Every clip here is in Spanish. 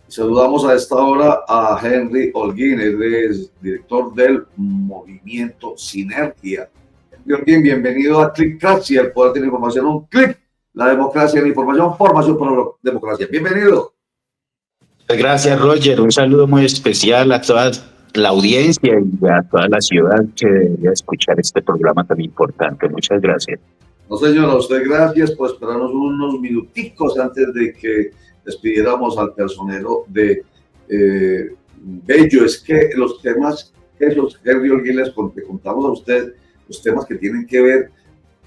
Saludamos a esta hora a Henry Holguín, él es director del movimiento Sinergia. Henry Holguín, bienvenido a Clickcracia, el poder de la información, un clic, la democracia, la información, formación para la democracia. Bienvenido. Gracias, Roger. Un saludo muy especial a toda la audiencia y a toda la ciudad que debería escuchar este programa tan importante. Muchas gracias. No, señor, a usted gracias por esperarnos unos minuticos antes de que despidiéramos al personero de Bello. Es que los temas que Henry Holguín les contamos a usted, los temas que tienen que ver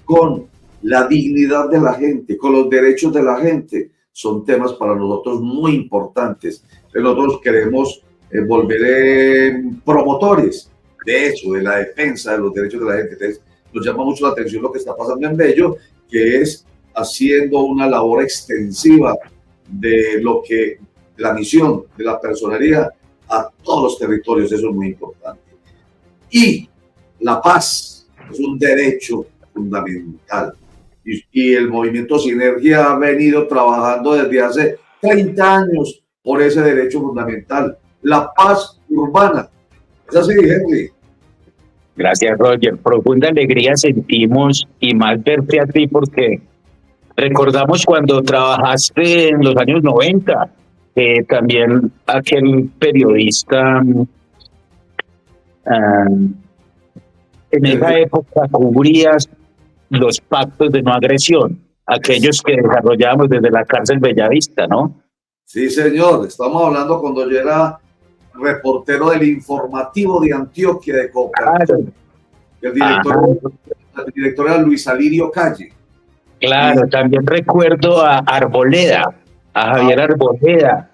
con la dignidad de la gente, con los derechos de la gente, son temas para nosotros muy importantes. Nosotros queremos volver promotores de eso, de la defensa de los derechos de la gente. Entonces, nos llama mucho la atención lo que está pasando en Bello, que es haciendo una labor extensiva de lo que la misión de la personería a todos los territorios. Eso es muy importante. Y la paz es un derecho fundamental. Y el movimiento Sinergia ha venido trabajando desde hace 30 años por ese derecho fundamental, la paz urbana. ¿Es así, Henry? Gracias, Roger. Profunda alegría sentimos y más verte a ti porque recordamos cuando trabajaste en los años 90, también aquel periodista en esa época cubrías los pactos de no agresión, aquellos que desarrollábamos desde la cárcel Bellavista, ¿no? Sí, señor. Estamos hablando cuando yo era reportero del informativo de Antioquia de Coca-Cola. El director era Luis Alirio Calle. Claro, también recuerdo a Arboleda, a Javier Arboleda.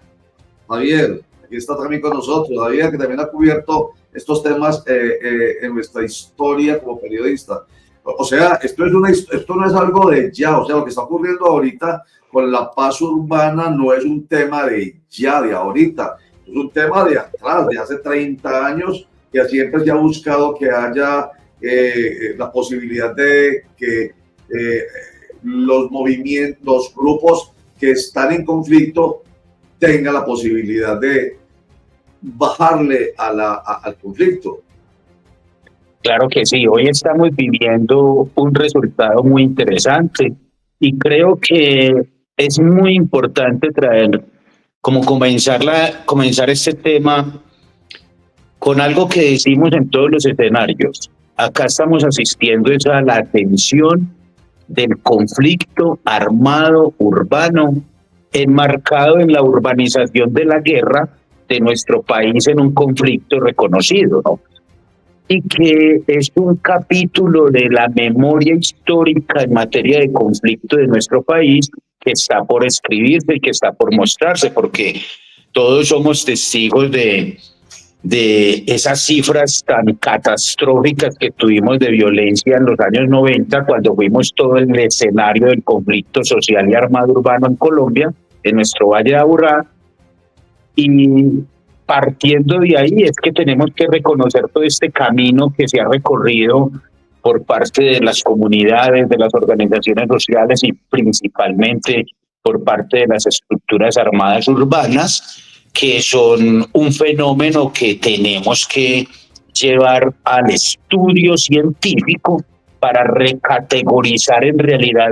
Javier, aquí está también con nosotros. Javier, que también ha cubierto estos temas en nuestra historia como periodista. O sea, esto no es algo de ya. O sea, lo que está ocurriendo ahorita con la paz urbana no es un tema de ya, de ahorita. Es un tema de atrás, de hace 30 años, que siempre se ha buscado que haya la posibilidad de que los movimientos, los grupos que están en conflicto tengan la posibilidad de bajarle al conflicto. Claro que sí, hoy estamos viviendo un resultado muy interesante y creo que es muy importante traer, como comenzar este tema con algo que decimos en todos los escenarios. Acá estamos asistiendo a la tensión del conflicto armado urbano enmarcado en la urbanización de la guerra de nuestro país en un conflicto reconocido, ¿no? Y que es un capítulo de la memoria histórica en materia de conflicto de nuestro país que está por escribirse y que está por mostrarse, porque todos somos testigos de esas cifras tan catastróficas que tuvimos de violencia en los años 90, cuando fuimos todo el escenario del conflicto social y armado urbano en Colombia, en nuestro Valle de Aburrá. Y partiendo de ahí es que tenemos que reconocer todo este camino que se ha recorrido por parte de las comunidades, de las organizaciones sociales y principalmente por parte de las estructuras armadas urbanas, que son un fenómeno que tenemos que llevar al estudio científico para recategorizar en realidad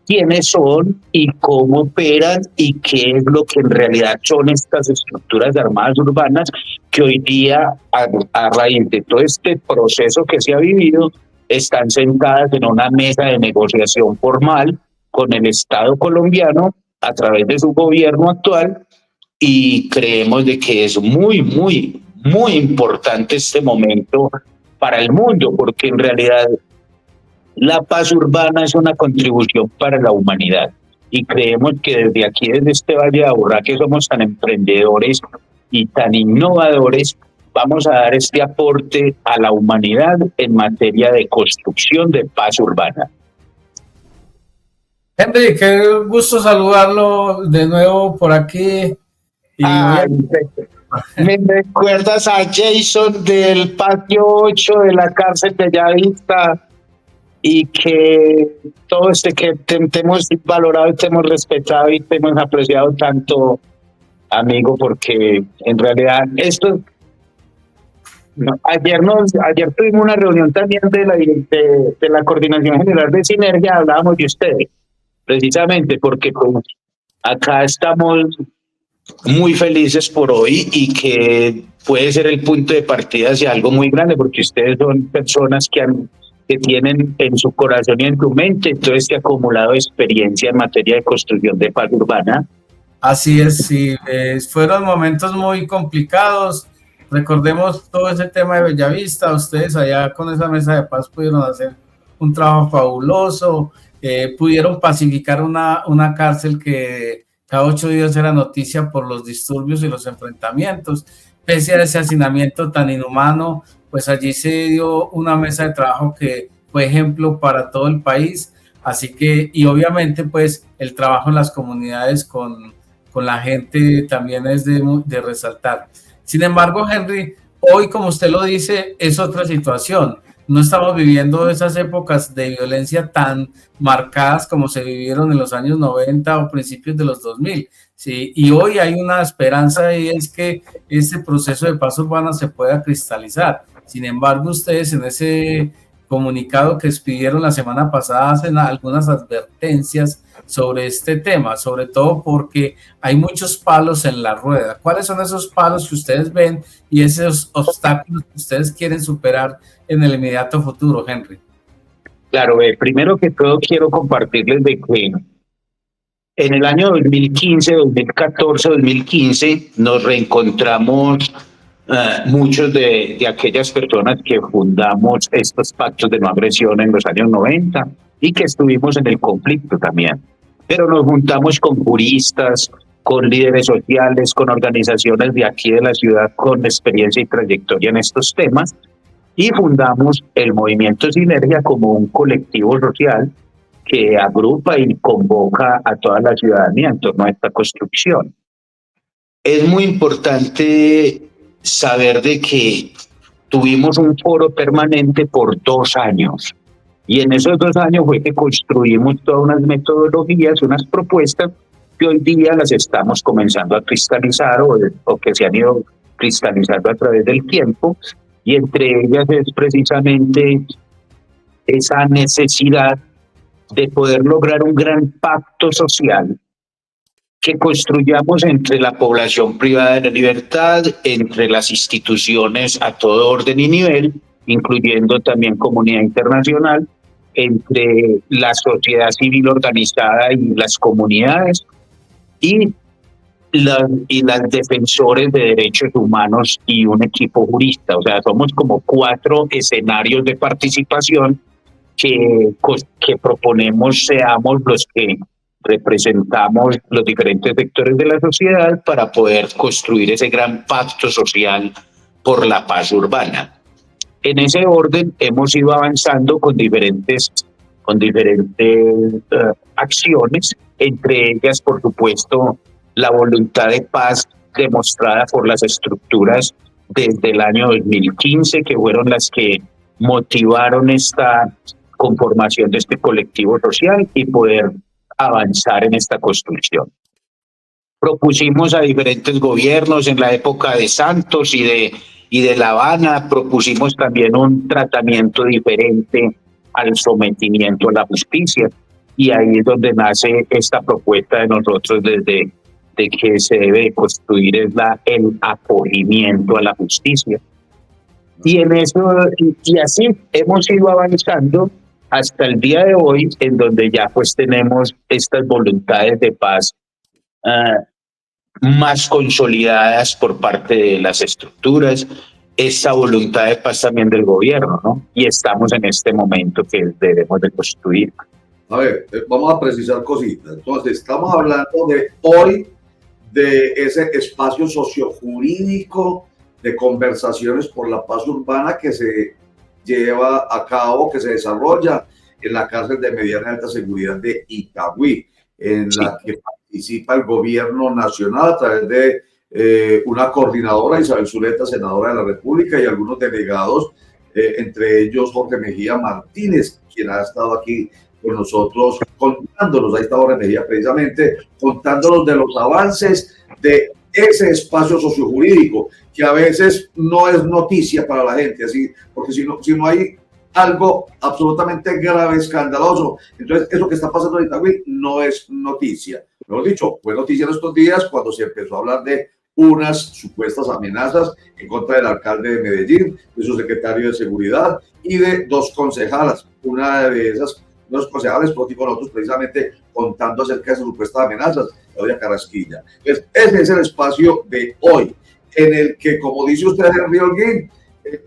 quiénes son y cómo operan y qué es lo que en realidad son estas estructuras armadas urbanas que hoy día, a raíz de todo este proceso que se ha vivido, están sentadas en una mesa de negociación formal con el Estado colombiano a través de su gobierno actual, y creemos de que es muy, muy, muy importante este momento para el mundo, porque en realidad la paz urbana es una contribución para la humanidad y creemos que desde aquí, desde este Valle de Aburrá, que somos tan emprendedores y tan innovadores, vamos a dar este aporte a la humanidad en materia de construcción de paz urbana. Henry, qué gusto saludarlo de nuevo por aquí. Me recuerdas a Jason del patio 8 de la cárcel Bellavista, y que todo que te hemos valorado y te hemos respetado y te hemos apreciado tanto amigo, porque en realidad esto, no, ayer tuvimos una reunión también de la Coordinación General de Sinergia, hablábamos de ustedes, precisamente porque pues, acá estamos muy felices por hoy y que puede ser el punto de partida hacia algo muy grande, porque ustedes son personas que tienen en su corazón y en su mente todo este acumulado de experiencia en materia de construcción de paz urbana. Así es, sí, fueron momentos muy complicados. Recordemos todo ese tema de Bellavista. Ustedes allá con esa mesa de paz pudieron hacer un trabajo fabuloso, pudieron pacificar una cárcel que cada 8 días era noticia por los disturbios y los enfrentamientos. Pese a ese hacinamiento tan inhumano, pues allí se dio una mesa de trabajo que fue ejemplo para todo el país. Así que, y obviamente, pues el trabajo en las comunidades con la gente también es de resaltar. Sin embargo, Henry, hoy, como usted lo dice, es otra situación. No estamos viviendo esas épocas de violencia tan marcadas como se vivieron en los años 90 o principios de los 2000. Sí, y hoy hay una esperanza y es que este proceso de paz urbana se pueda cristalizar. Sin embargo, ustedes en ese comunicado que expidieron la semana pasada hacen algunas advertencias sobre este tema, sobre todo porque hay muchos palos en la rueda. ¿Cuáles son esos palos que ustedes ven y esos obstáculos que ustedes quieren superar en el inmediato futuro, Henry? Claro, primero que todo quiero compartirles de que en el año 2015, 2014, 2015 nos reencontramos muchos de aquellas personas que fundamos estos pactos de no agresión en los años 90 y que estuvimos en el conflicto también. Pero nos juntamos con juristas, con líderes sociales, con organizaciones de aquí de la ciudad con experiencia y trayectoria en estos temas y fundamos el Movimiento Sinergia como un colectivo social que agrupa y convoca a toda la ciudadanía en torno a esta construcción. Es muy importante saber de que tuvimos un foro permanente por 2 años y en esos 2 años fue que construimos todas unas metodologías, unas propuestas que hoy día las estamos comenzando a cristalizar o que se han ido cristalizando a través del tiempo, y entre ellas es precisamente esa necesidad de poder lograr un gran pacto social que construyamos entre la población privada de la libertad, entre las instituciones a todo orden y nivel, incluyendo también comunidad internacional, entre la sociedad civil organizada y las comunidades, y las defensores de derechos humanos y un equipo jurista. O sea, somos como 4 escenarios de participación que proponemos seamos los que representamos los diferentes sectores de la sociedad para poder construir ese gran pacto social por la paz urbana. En ese orden hemos ido avanzando con diferentes acciones, entre ellas, por supuesto, la voluntad de paz demostrada por las estructuras desde el año 2015, que fueron las que motivaron esta conformación de este colectivo social y poder avanzar en esta construcción. Propusimos a diferentes gobiernos en la época de Santos y de La Habana, propusimos también un tratamiento diferente al sometimiento a la justicia, y ahí es donde nace esta propuesta de nosotros de que se debe construir el acogimiento a la justicia. Y en eso, y así hemos ido avanzando hasta el día de hoy, en donde ya pues tenemos estas voluntades de paz más consolidadas por parte de las estructuras, esa voluntad de paz también del gobierno, ¿no? Y estamos en este momento que debemos de construir. A ver, vamos a precisar cositas. Entonces, estamos hablando de hoy, de ese espacio sociojurídico de conversaciones por la paz urbana que se lleva a cabo, que se desarrolla en la cárcel de mediana y alta seguridad de Itagüí, en la que participa el gobierno nacional a través de una coordinadora, Isabel Zuleta, senadora de la República, y algunos delegados, entre ellos Jorge Mejía Martínez, quien ha estado aquí con nosotros contándonos, ahí está Jorge Mejía precisamente, contándonos de los avances de ese espacio sociojurídico, que a veces no es noticia para la gente, así, porque si no hay algo absolutamente grave, escandaloso, entonces eso que está pasando en Itagüí no es noticia. Mejor dicho, fue noticia en estos días cuando se empezó a hablar de unas supuestas amenazas en contra del alcalde de Medellín, de su secretario de seguridad y de dos concejalas. Una de esas, dos concejales, con nosotros precisamente contando acerca de esas supuestas amenazas, Claudia Carrasquilla. Entonces, ese es el espacio de hoy, en el que, como dice usted, Henry Holguín,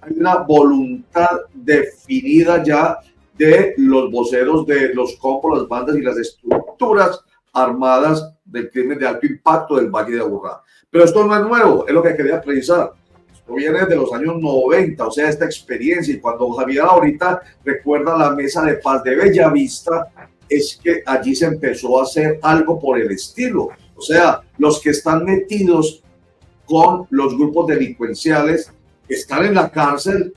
hay una voluntad definida ya de los voceros de los combos, las bandas y las estructuras armadas del crimen de alto impacto del Valle de Aburrá. Pero esto no es nuevo, es lo que quería precisar. Esto viene de los años 90, o sea, esta experiencia. Y cuando Javier ahorita recuerda la mesa de paz de Bellavista, es que allí se empezó a hacer algo por el estilo. O sea, los que están metidos con los grupos delincuenciales, que están en la cárcel,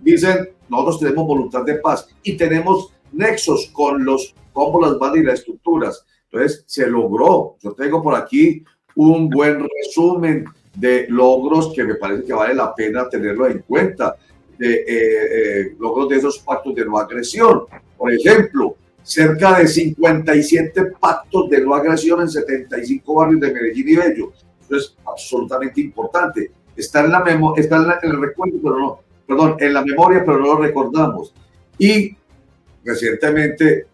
dicen, nosotros tenemos voluntad de paz y tenemos nexos con las bandas y las estructuras. Entonces, se logró. Yo tengo por aquí un buen resumen de logros que me parece que vale la pena tenerlo en cuenta, de logros de esos pactos de no agresión. Por ejemplo, cerca de 57 pactos de no agresión en 75 barrios de Medellín y Bello. Eso es absolutamente importante. Está en el recuerdo, pero no, perdón, en la memoria, pero no lo recordamos. Y recientemente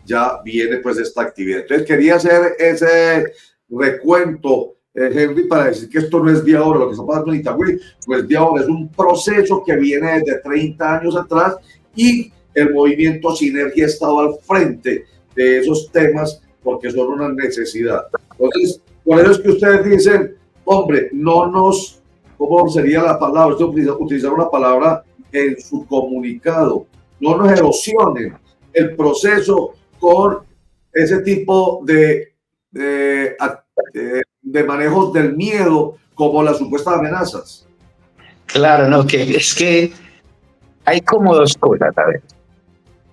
ya viene pues esta actividad. Entonces quería hacer ese recuento, Henry, para decir que esto no es de ahora, lo que está pasando en Itagüí no es de ahora, es un proceso que viene desde 30 años atrás y el movimiento Sinergia ha estado al frente de esos temas porque son una necesidad. Entonces, por eso es que ustedes dicen, hombre, no nos, ¿cómo sería la palabra? Utilizar una palabra en su comunicado, no nos erosionen el proceso con ese tipo de manejos del miedo como las supuestas amenazas. Claro, no, que es que hay como dos cosas, a ver.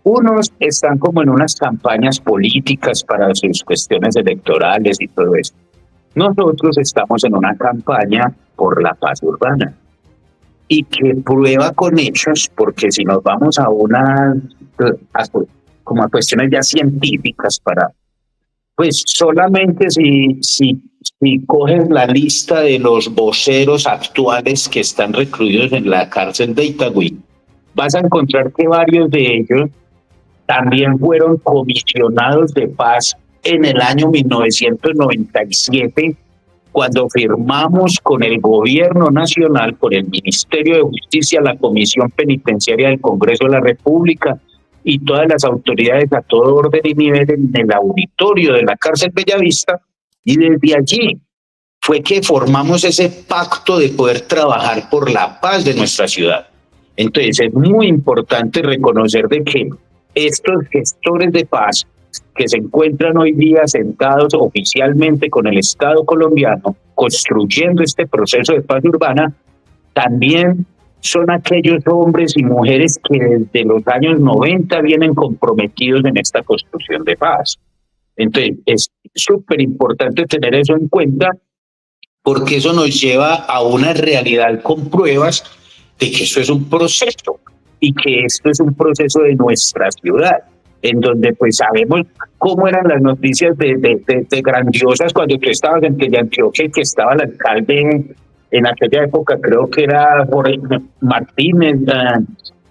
Unos están como en unas campañas políticas para sus cuestiones electorales y todo eso. Nosotros estamos en una campaña por la paz urbana y que prueba con hechos, porque si nos vamos a como a cuestiones ya científicas pues solamente si coges la lista de los voceros actuales que están recluidos en la cárcel de Itagüí, vas a encontrar que varios de ellos también fueron comisionados de paz en el año 1997, cuando firmamos con el gobierno nacional, con el Ministerio de Justicia, la Comisión Penitenciaria del Congreso de la República y todas las autoridades a todo orden y nivel en el auditorio de la cárcel Bellavista, y desde allí fue que formamos ese pacto de poder trabajar por la paz de nuestra ciudad. Entonces es muy importante reconocer de que estos gestores de paz que se encuentran hoy día sentados oficialmente con el Estado colombiano construyendo este proceso de paz urbana, también son aquellos hombres y mujeres que desde los años 90 vienen comprometidos en esta construcción de paz. Entonces es súper importante tener eso en cuenta, porque eso nos lleva a una realidad con pruebas de que esto es un proceso y que esto es un proceso de nuestra ciudad, en donde pues sabemos cómo eran las noticias de grandiosas cuando tú estabas en Antioquia, que estaba el alcalde en aquella época, creo que era Jorge Martínez,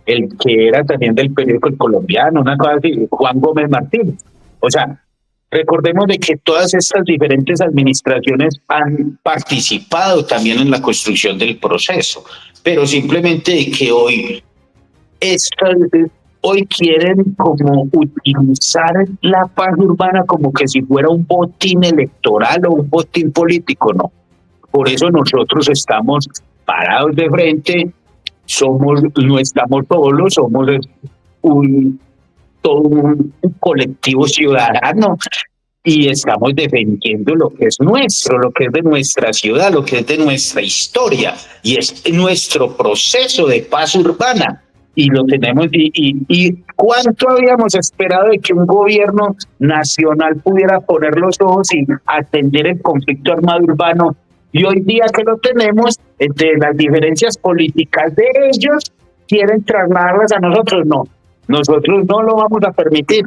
el que era también del periódico El Colombiano, una cosa así, Juan Gómez Martínez. O sea, recordemos de que todas estas diferentes administraciones han participado también en la construcción del proceso, pero simplemente de que hoy quieren como utilizar la paz urbana como que si fuera un botín electoral o un botín político, no. Por eso nosotros estamos parados de frente, no estamos solos, somos todo un colectivo ciudadano y estamos defendiendo lo que es nuestro, lo que es de nuestra ciudad, lo que es de nuestra historia, y es nuestro proceso de paz urbana. Y lo tenemos, y cuánto habíamos esperado de que un gobierno nacional pudiera poner los ojos y atender el conflicto armado urbano Y hoy día que lo tenemos, entre las diferencias políticas de ellos, quieren trasladarlas a nosotros. No, nosotros no lo vamos a permitir.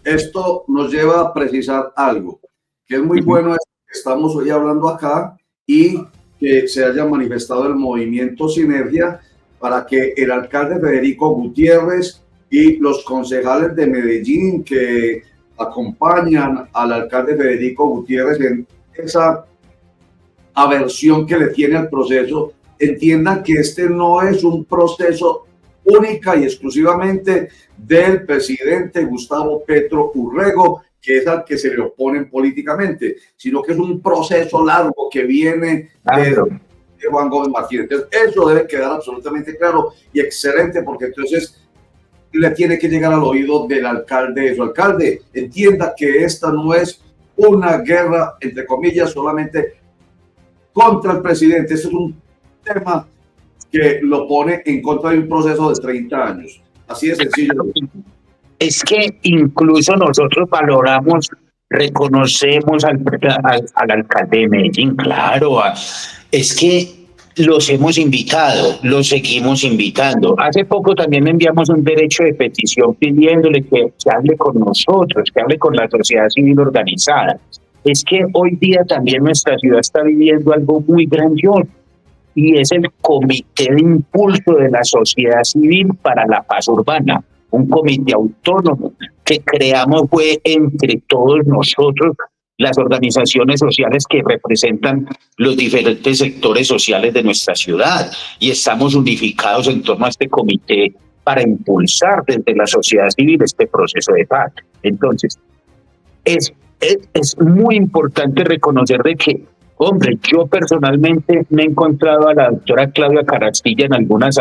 Esto nos lleva a precisar algo, que es muy bueno que estamos hoy hablando acá y que se haya manifestado el movimiento Sinergia para que el alcalde Federico Gutiérrez y los concejales de Medellín que acompañan al alcalde Federico Gutiérrez en esa aversión que le tiene al proceso, entiendan que este no es un proceso única y exclusivamente del presidente Gustavo Petro Urrego, que es al que se le oponen políticamente, sino que es un proceso largo que viene de Juan Gómez Martínez. Entonces, eso debe quedar absolutamente claro y excelente, porque entonces le tiene que llegar al oído del alcalde. Su alcalde entienda que esta no es una guerra, entre comillas, solamente contra el presidente. Este es un tema que lo pone en contra de un proceso de 30 años. Así de sencillo. Es que incluso nosotros valoramos, reconocemos al alcalde de Medellín, claro. Es que los hemos invitado, los seguimos invitando. Hace poco también enviamos un derecho de petición pidiéndole que hable con nosotros, que hable con la sociedad civil organizada. Es que hoy día también nuestra ciudad está viviendo algo muy grandioso, y es el Comité de Impulso de la Sociedad Civil para la Paz Urbana, un comité autónomo que creamos fue entre todos nosotros, las organizaciones sociales que representan los diferentes sectores sociales de nuestra ciudad, y estamos unificados en torno a este comité para impulsar desde la sociedad civil este proceso de paz. Entonces, es muy importante reconocer de que, hombre, yo personalmente me he encontrado a la doctora Claudia Carastilla en algunos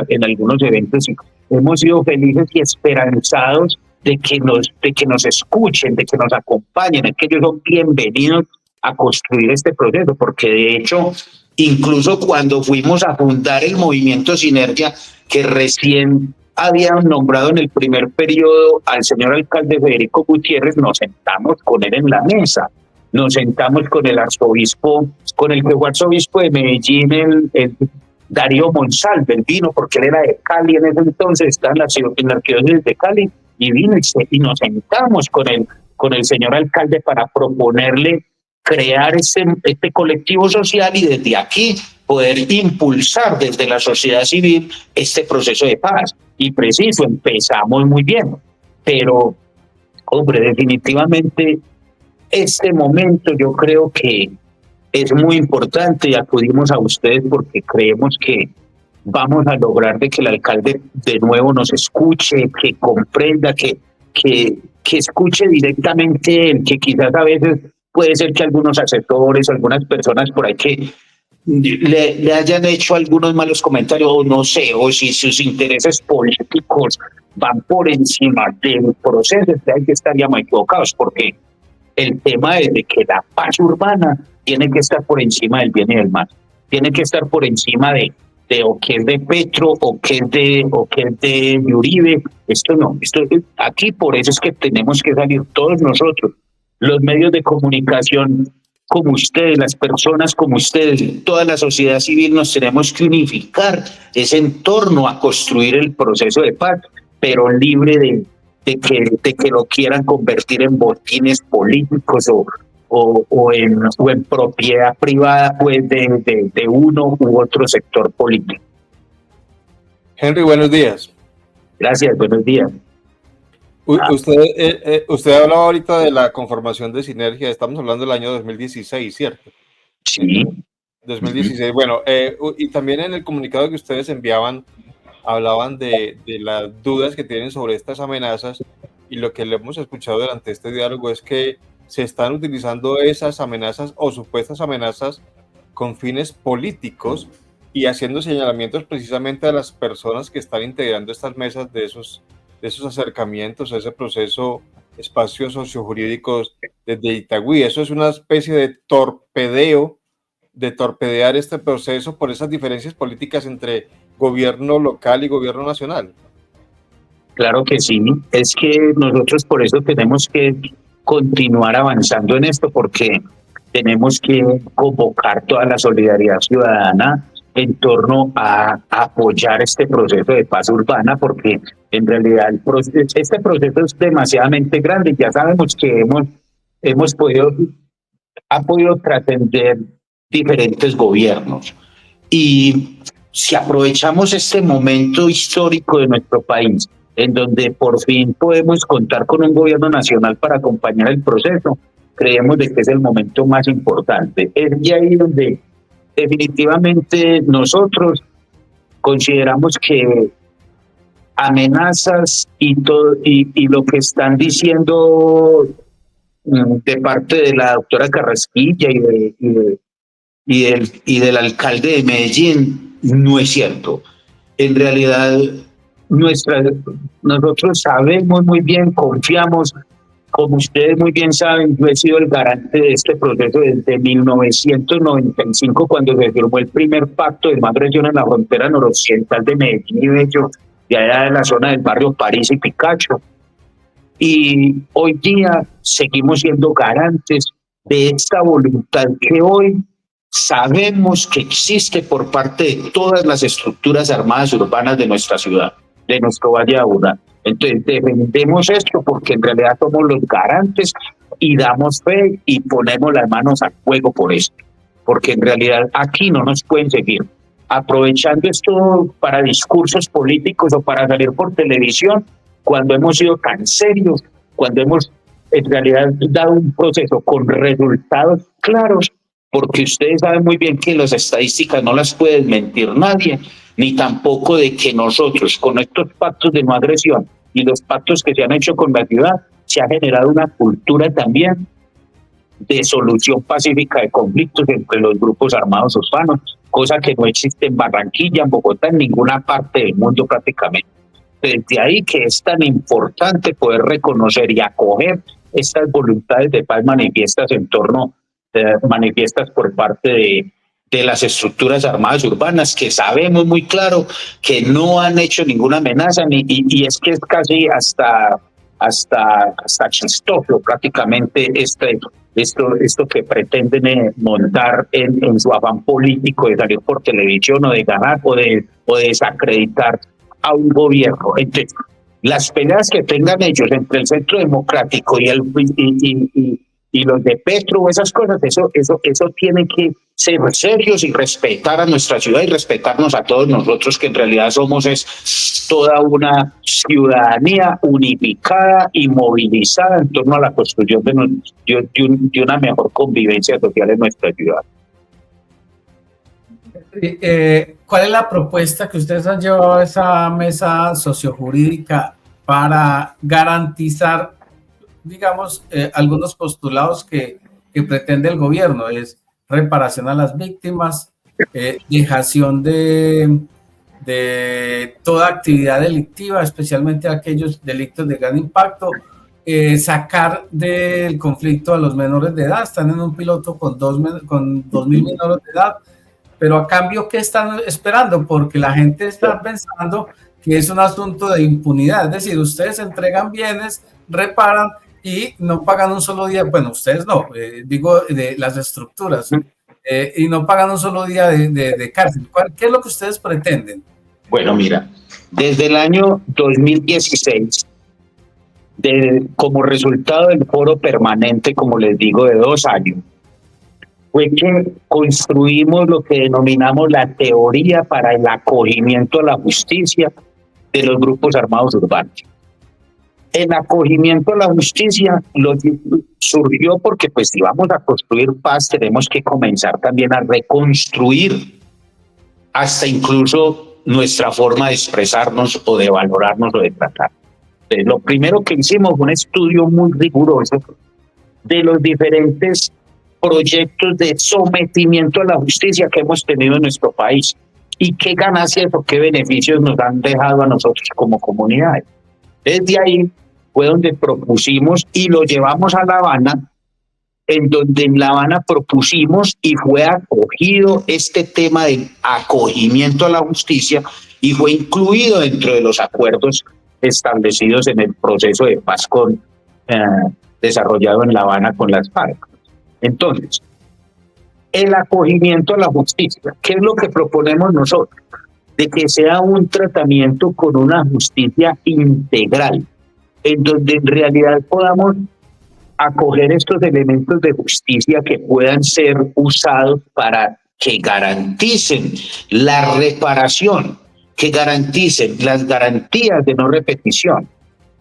eventos y hemos sido felices y esperanzados de que nos escuchen, de que nos acompañen, de que ellos son bienvenidos a construir este proceso, porque de hecho, incluso cuando fuimos a fundar el movimiento Sinergia, que recién habían nombrado en el primer periodo al señor alcalde Federico Gutiérrez, nos sentamos con él en la mesa. Nos sentamos con el arzobispo, con el que fue arzobispo de Medellín, el Darío Monsalve, él vino porque él era de Cali en ese entonces, estaba en la arquidiócesis de Cali, y vino y nos sentamos con el señor alcalde para proponerle crear este colectivo social y desde aquí poder impulsar desde la sociedad civil este proceso de paz. Y preciso, empezamos muy bien, pero, hombre, definitivamente este momento yo creo que es muy importante y acudimos a ustedes porque creemos que vamos a lograr de que el alcalde de nuevo nos escuche, que comprenda, que escuche directamente él, que quizás a veces puede ser que algunos asesores, algunas personas por ahí que le hayan hecho algunos malos comentarios, o no sé, o si sus intereses políticos van por encima del proceso, hay que estaríamos equivocados, porque el tema es de que la paz urbana tiene que estar por encima del bien y del mal, tiene que estar por encima de o que es de Petro o que es de Uribe. Esto no, aquí por eso es que tenemos que salir todos nosotros, los medios de comunicación como ustedes, las personas como ustedes, toda la sociedad civil, nos tenemos que unificar es en torno a construir el proceso de paz, pero libre de que lo quieran convertir en botines políticos o en propiedad privada, pues de uno u otro sector político. Henry, buenos días. Gracias, buenos días. Usted hablaba ahorita de la conformación de Sinergia, estamos hablando del año 2016, ¿cierto? Sí. 2016, bueno, y también en el comunicado que ustedes enviaban, hablaban de las dudas que tienen sobre estas amenazas, y lo que le hemos escuchado durante este diálogo es que se están utilizando esas amenazas o supuestas amenazas con fines políticos y haciendo señalamientos precisamente a las personas que están integrando estas mesas de esos acercamientos a ese proceso, espacios sociojurídicos desde Itagüí. Eso es una especie de torpedear este proceso por esas diferencias políticas entre gobierno local y gobierno nacional. Claro que sí, es que nosotros por eso tenemos que continuar avanzando en esto, porque tenemos que convocar toda la solidaridad ciudadana en torno a apoyar este proceso de paz urbana, porque en realidad este proceso es demasiadamente grande. Ya sabemos que ha podido trascender diferentes gobiernos. Y si aprovechamos este momento histórico de nuestro país, en donde por fin podemos contar con un gobierno nacional para acompañar el proceso, creemos de que es el momento más importante. Es de ahí donde definitivamente nosotros consideramos que amenazas y lo que están diciendo de parte de la doctora Carrasquilla y del alcalde de Medellín no es cierto. En realidad, nosotros sabemos muy bien, confiamos. Como ustedes muy bien saben, yo he sido el garante de este proceso desde 1995, cuando se firmó el primer pacto de no agresión en la frontera noroccidental de Medellín y Bello, de allá de la zona del barrio París y Picacho. Y hoy día seguimos siendo garantes de esta voluntad que hoy sabemos que existe por parte de todas las estructuras armadas urbanas de nuestra ciudad, de nuestro Valle de Aburrá. Entonces defendemos esto porque en realidad somos los garantes y damos fe y ponemos las manos al fuego por esto, porque en realidad aquí no nos pueden seguir aprovechando esto para discursos políticos o para salir por televisión, cuando hemos sido tan serios, cuando hemos en realidad dado un proceso con resultados claros, porque ustedes saben muy bien que las estadísticas no las puede mentir nadie, ni tampoco de que nosotros, con estos pactos de no agresión y los pactos que se han hecho con la ciudad, se ha generado una cultura también de solución pacífica de conflictos entre los grupos armados urbanos, cosa que no existe en Barranquilla, en Bogotá, en ninguna parte del mundo prácticamente. Desde ahí que es tan importante poder reconocer y acoger estas voluntades de paz manifiestas manifiestas por parte de las estructuras armadas urbanas, que sabemos muy claro que no han hecho ninguna amenaza, y es que es casi hasta chistoso prácticamente esto que pretenden montar en su afán político de salir por televisión o de ganar o de desacreditar a un gobierno. Entonces, las peleas que tengan ellos entre el Centro Democrático y los de Petro o esas cosas, eso tiene que ser serios y respetar a nuestra ciudad y respetarnos a todos nosotros, que en realidad somos toda una ciudadanía unificada y movilizada en torno a la construcción de una mejor convivencia social en nuestra ciudad. ¿Cuál es la propuesta que ustedes han llevado a esa mesa sociojurídica para garantizar, digamos, algunos postulados que pretende el gobierno? Es reparación a las víctimas, dejación de toda actividad delictiva, especialmente aquellos delitos de gran impacto, sacar del conflicto a los menores de edad. Están en un piloto con 2.000 menores de edad, pero a cambio, ¿qué están esperando? Porque la gente está pensando que es un asunto de impunidad, es decir, ustedes entregan bienes, reparan y no pagan un solo día, bueno, ustedes no, digo de las estructuras, y no pagan un solo día de cárcel. ¿Qué es lo que ustedes pretenden? Bueno, mira, desde el año 2016, como resultado del foro permanente, como les digo, de 2 años, fue que construimos lo que denominamos la teoría para el acogimiento a la justicia de los grupos armados urbanos. El acogimiento a la justicia surgió porque, pues, si vamos a construir paz, tenemos que comenzar también a reconstruir hasta incluso nuestra forma de expresarnos o de valorarnos o de tratar. Entonces, lo primero que hicimos fue un estudio muy riguroso de los diferentes proyectos de sometimiento a la justicia que hemos tenido en nuestro país y qué ganancias o qué beneficios nos han dejado a nosotros como comunidades. Desde ahí fue donde propusimos y lo llevamos a La Habana, en donde en La Habana propusimos y fue acogido este tema del acogimiento a la justicia y fue incluido dentro de los acuerdos establecidos en el proceso de paz desarrollado en La Habana con las FARC. Entonces, El acogimiento a la justicia. ¿Qué es lo que proponemos nosotros? De que sea un tratamiento con una justicia integral, en donde en realidad podamos acoger estos elementos de justicia que puedan ser usados para que garanticen la reparación, que garanticen las garantías de no repetición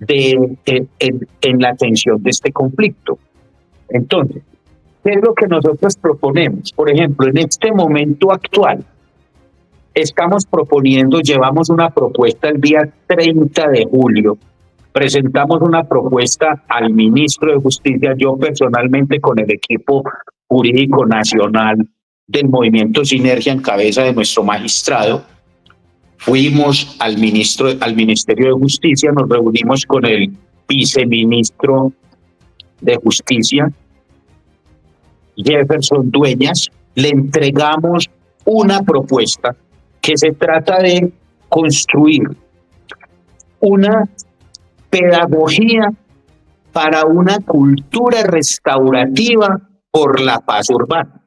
en la atención de este conflicto. Entonces, ¿qué es lo que nosotros proponemos? Por ejemplo, en este momento actual, estamos proponiendo, llevamos una propuesta el día 30 de julio, presentamos una propuesta al ministro de Justicia, yo personalmente con el equipo jurídico nacional del Movimiento Sinergia en cabeza de nuestro magistrado, fuimos al Ministerio de Justicia, nos reunimos con el viceministro de Justicia, Jefferson Dueñas, le entregamos una propuesta que se trata de construir una pedagogía para una cultura restaurativa por la paz urbana.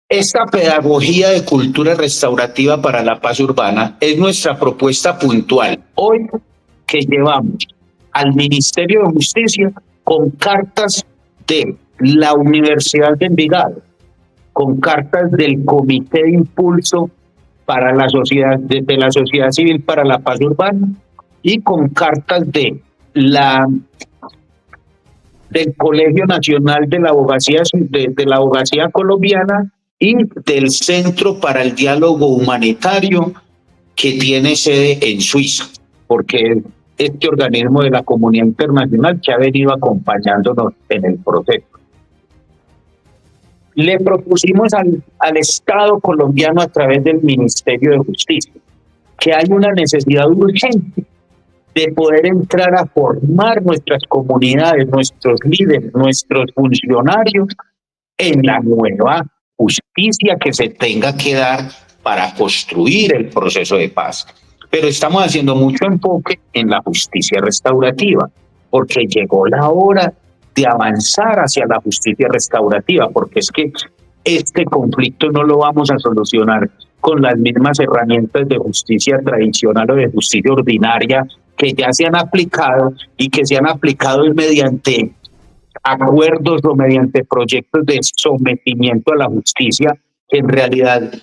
Esta pedagogía de cultura restaurativa para la paz urbana es nuestra propuesta puntual hoy que llevamos al Ministerio de Justicia con cartas de la Universidad de Envigado, con cartas del Comité de Impulso para la sociedad, de la sociedad civil para la paz urbana y con cartas del Colegio Nacional de la Abogacía, de la Abogacía Colombiana y del Centro para el Diálogo Humanitario que tiene sede en Suiza, porque es este organismo de la comunidad internacional que ha venido acompañándonos en el proceso. Le propusimos al Estado colombiano a través del Ministerio de Justicia que hay una necesidad urgente de poder entrar a formar nuestras comunidades, nuestros líderes, nuestros funcionarios en la nueva justicia que se tenga que dar para construir el proceso de paz. Pero estamos haciendo mucho enfoque en la justicia restaurativa, porque llegó la hora de avanzar hacia la justicia restaurativa, porque es que este conflicto no lo vamos a solucionar con las mismas herramientas de justicia tradicional o de justicia ordinaria que ya se han aplicado y que se han aplicado mediante acuerdos o mediante proyectos de sometimiento a la justicia que en realidad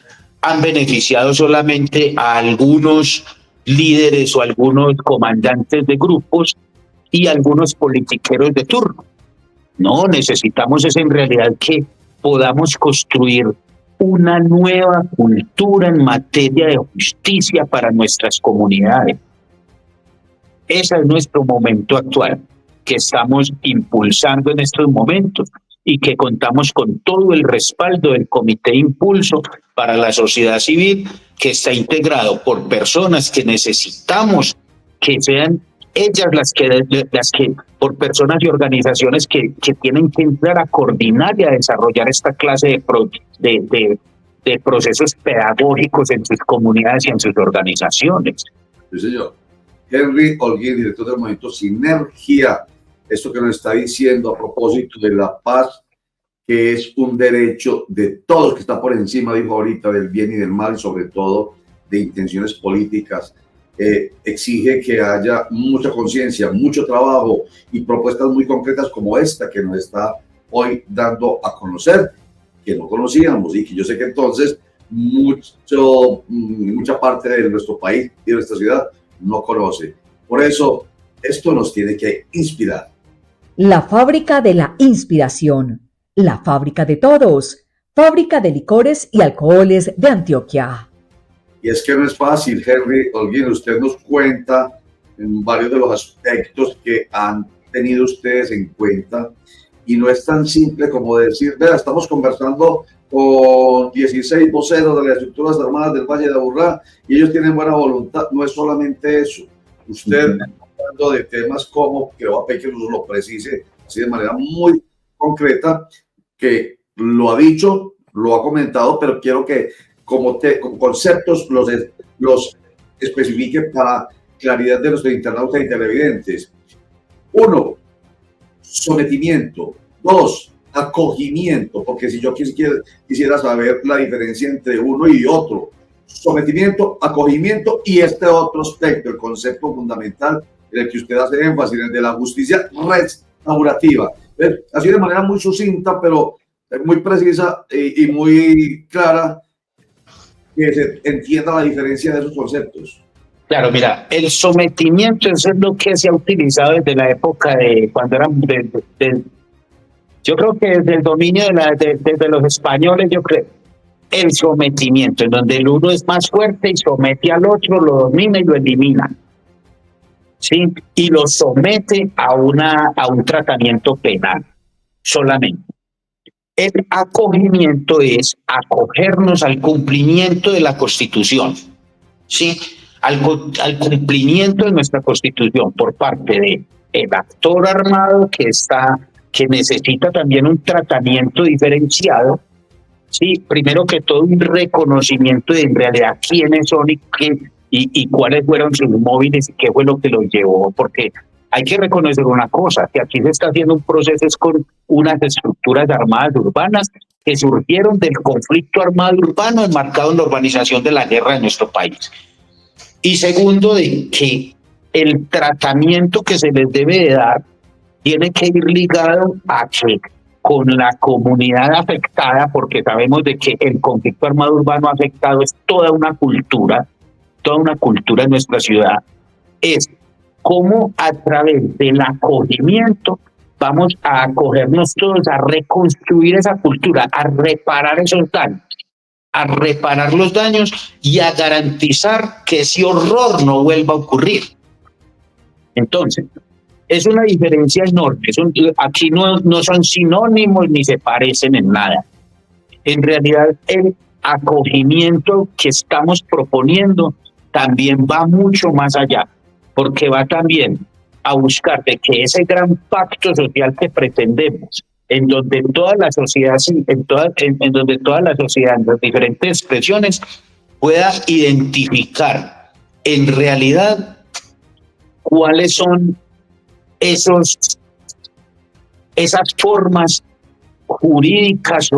han beneficiado solamente a algunos líderes o algunos comandantes de grupos y algunos politiqueros de turno. No, necesitamos es en realidad que podamos construir una nueva cultura en materia de justicia para nuestras comunidades. Ese es nuestro momento actual, que estamos impulsando en estos momentos y que contamos con todo el respaldo del Comité de Impulso para la Sociedad Civil, que está integrado por personas que necesitamos que sean ellas las que por personas y organizaciones que tienen que entrar a coordinar y a desarrollar esta clase de procesos pedagógicos en sus comunidades y en sus organizaciones. Sí, señor. Henry Holguín, director del Movimiento Sinergia, esto que nos está diciendo a propósito de la paz, que es un derecho de todos, que está por encima, dijo ahorita, del bien y del mal, y sobre todo de intenciones políticas. Exige que haya mucha conciencia, mucho trabajo y propuestas muy concretas como esta que nos está hoy dando a conocer, que no conocíamos y que yo sé que entonces mucha parte de nuestro país y de nuestra ciudad no conoce. Por eso, esto nos tiene que inspirar. La fábrica de la inspiración, la fábrica de todos, fábrica de licores y alcoholes de Antioquia. Y es que no es fácil, Henry Holguín, usted nos cuenta en varios de los aspectos que han tenido ustedes en cuenta y no es tan simple como decir, vea, estamos conversando con 16 voceros de las estructuras armadas del Valle de Aburrá y ellos tienen buena voluntad. No es solamente eso. Usted hablando de temas como, que va a pedir que nos lo precise así de manera muy concreta, que lo ha dicho, lo ha comentado, pero quiero que como conceptos los especifique para claridad de nuestros internautas y televidentes. 1, sometimiento. 2, acogimiento, porque si yo quisiera saber la diferencia entre uno y otro, sometimiento, acogimiento y este otro aspecto, el concepto fundamental en el que usted hace énfasis, el de la justicia restaurativa. Así de manera muy sucinta, pero muy precisa y muy clara, que se entienda la diferencia de esos conceptos. Claro, mira, el sometimiento, eso es lo que se ha utilizado desde la época de cuando eran, yo creo que desde el dominio desde los españoles, yo creo, el sometimiento, en donde el uno es más fuerte y somete al otro, lo domina y lo elimina, ¿sí? Y lo somete a un tratamiento penal solamente. El acogimiento es acogernos al cumplimiento de la Constitución, ¿sí? Al cumplimiento de nuestra Constitución por parte del actor armado que necesita también un tratamiento diferenciado, ¿sí? Primero que todo, un reconocimiento de en realidad quiénes son y cuáles fueron sus móviles y qué fue lo que los llevó, porque hay que reconocer una cosa, que aquí se está haciendo un proceso con unas estructuras armadas urbanas que surgieron del conflicto armado urbano enmarcado en la urbanización de la guerra en nuestro país. Y segundo, de que el tratamiento que se les debe de dar tiene que ir ligado a que con la comunidad afectada, porque sabemos de que el conflicto armado urbano afectado es toda una cultura en nuestra ciudad, es cómo a través del acogimiento vamos a acogernos todos a reconstruir esa cultura, a reparar esos daños, a reparar los daños y a garantizar que ese horror no vuelva a ocurrir. Entonces, es una diferencia enorme. Aquí no son sinónimos ni se parecen en nada. En realidad, el acogimiento que estamos proponiendo también va mucho más allá, porque va también a buscar de que ese gran pacto social que pretendemos, en donde toda la sociedad, en las diferentes expresiones, pueda identificar en realidad cuáles son esas formas jurídicas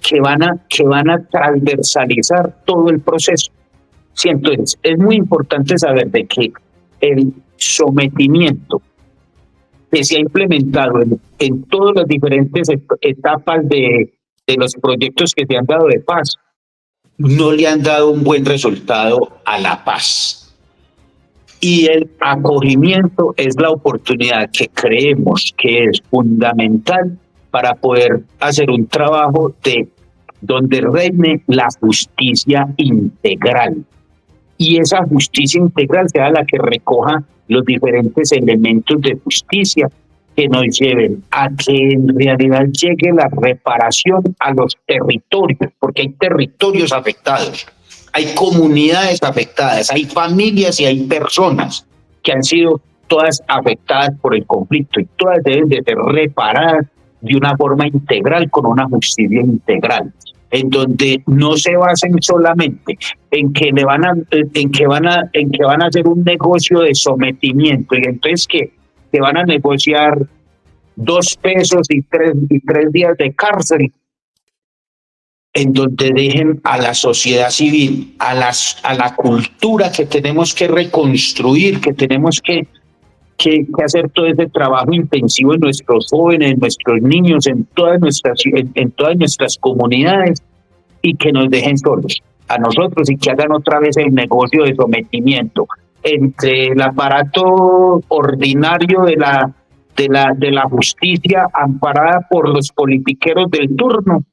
que van a transversalizar todo el proceso. Sí, entonces, es muy importante saber de que el sometimiento que se ha implementado en todas las diferentes etapas de los proyectos que se han dado de paz, no le han dado un buen resultado a la paz. Y el acogimiento es la oportunidad que creemos que es fundamental para poder hacer un trabajo donde reine la justicia integral. Y esa justicia integral sea la que recoja los diferentes elementos de justicia que nos lleven a que en realidad llegue la reparación a los territorios, porque hay territorios afectados, hay comunidades afectadas, hay familias y hay personas que han sido todas afectadas por el conflicto y todas deben de ser reparadas de una forma integral, con una justicia integral, en donde no se basen solamente en que van a hacer un negocio de sometimiento y entonces que van a negociar 2 pesos y 3 días de cárcel, en donde dejen a la sociedad civil, a la cultura que tenemos que reconstruir, que tenemos que hacer todo ese trabajo intensivo en nuestros jóvenes, en nuestros niños, en todas nuestras comunidades, y que nos dejen solos a nosotros y que hagan otra vez el negocio de sometimiento entre el aparato ordinario de la justicia amparada por los politiqueros del turno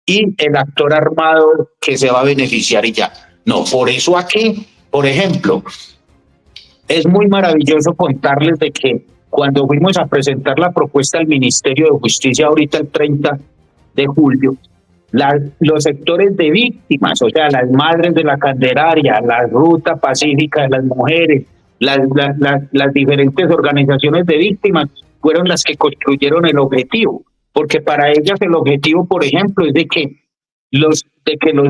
y el actor armado que se va a beneficiar y ya. No, por eso aquí, por ejemplo, es muy maravilloso contarles de que cuando fuimos a presentar la propuesta al Ministerio de Justicia ahorita el 30 de julio, los sectores de víctimas, o sea, las madres de la Candelaria, la Ruta Pacífica de las Mujeres, las diferentes organizaciones de víctimas, fueron las que construyeron el objetivo, porque para ellas el objetivo, por ejemplo, es de que los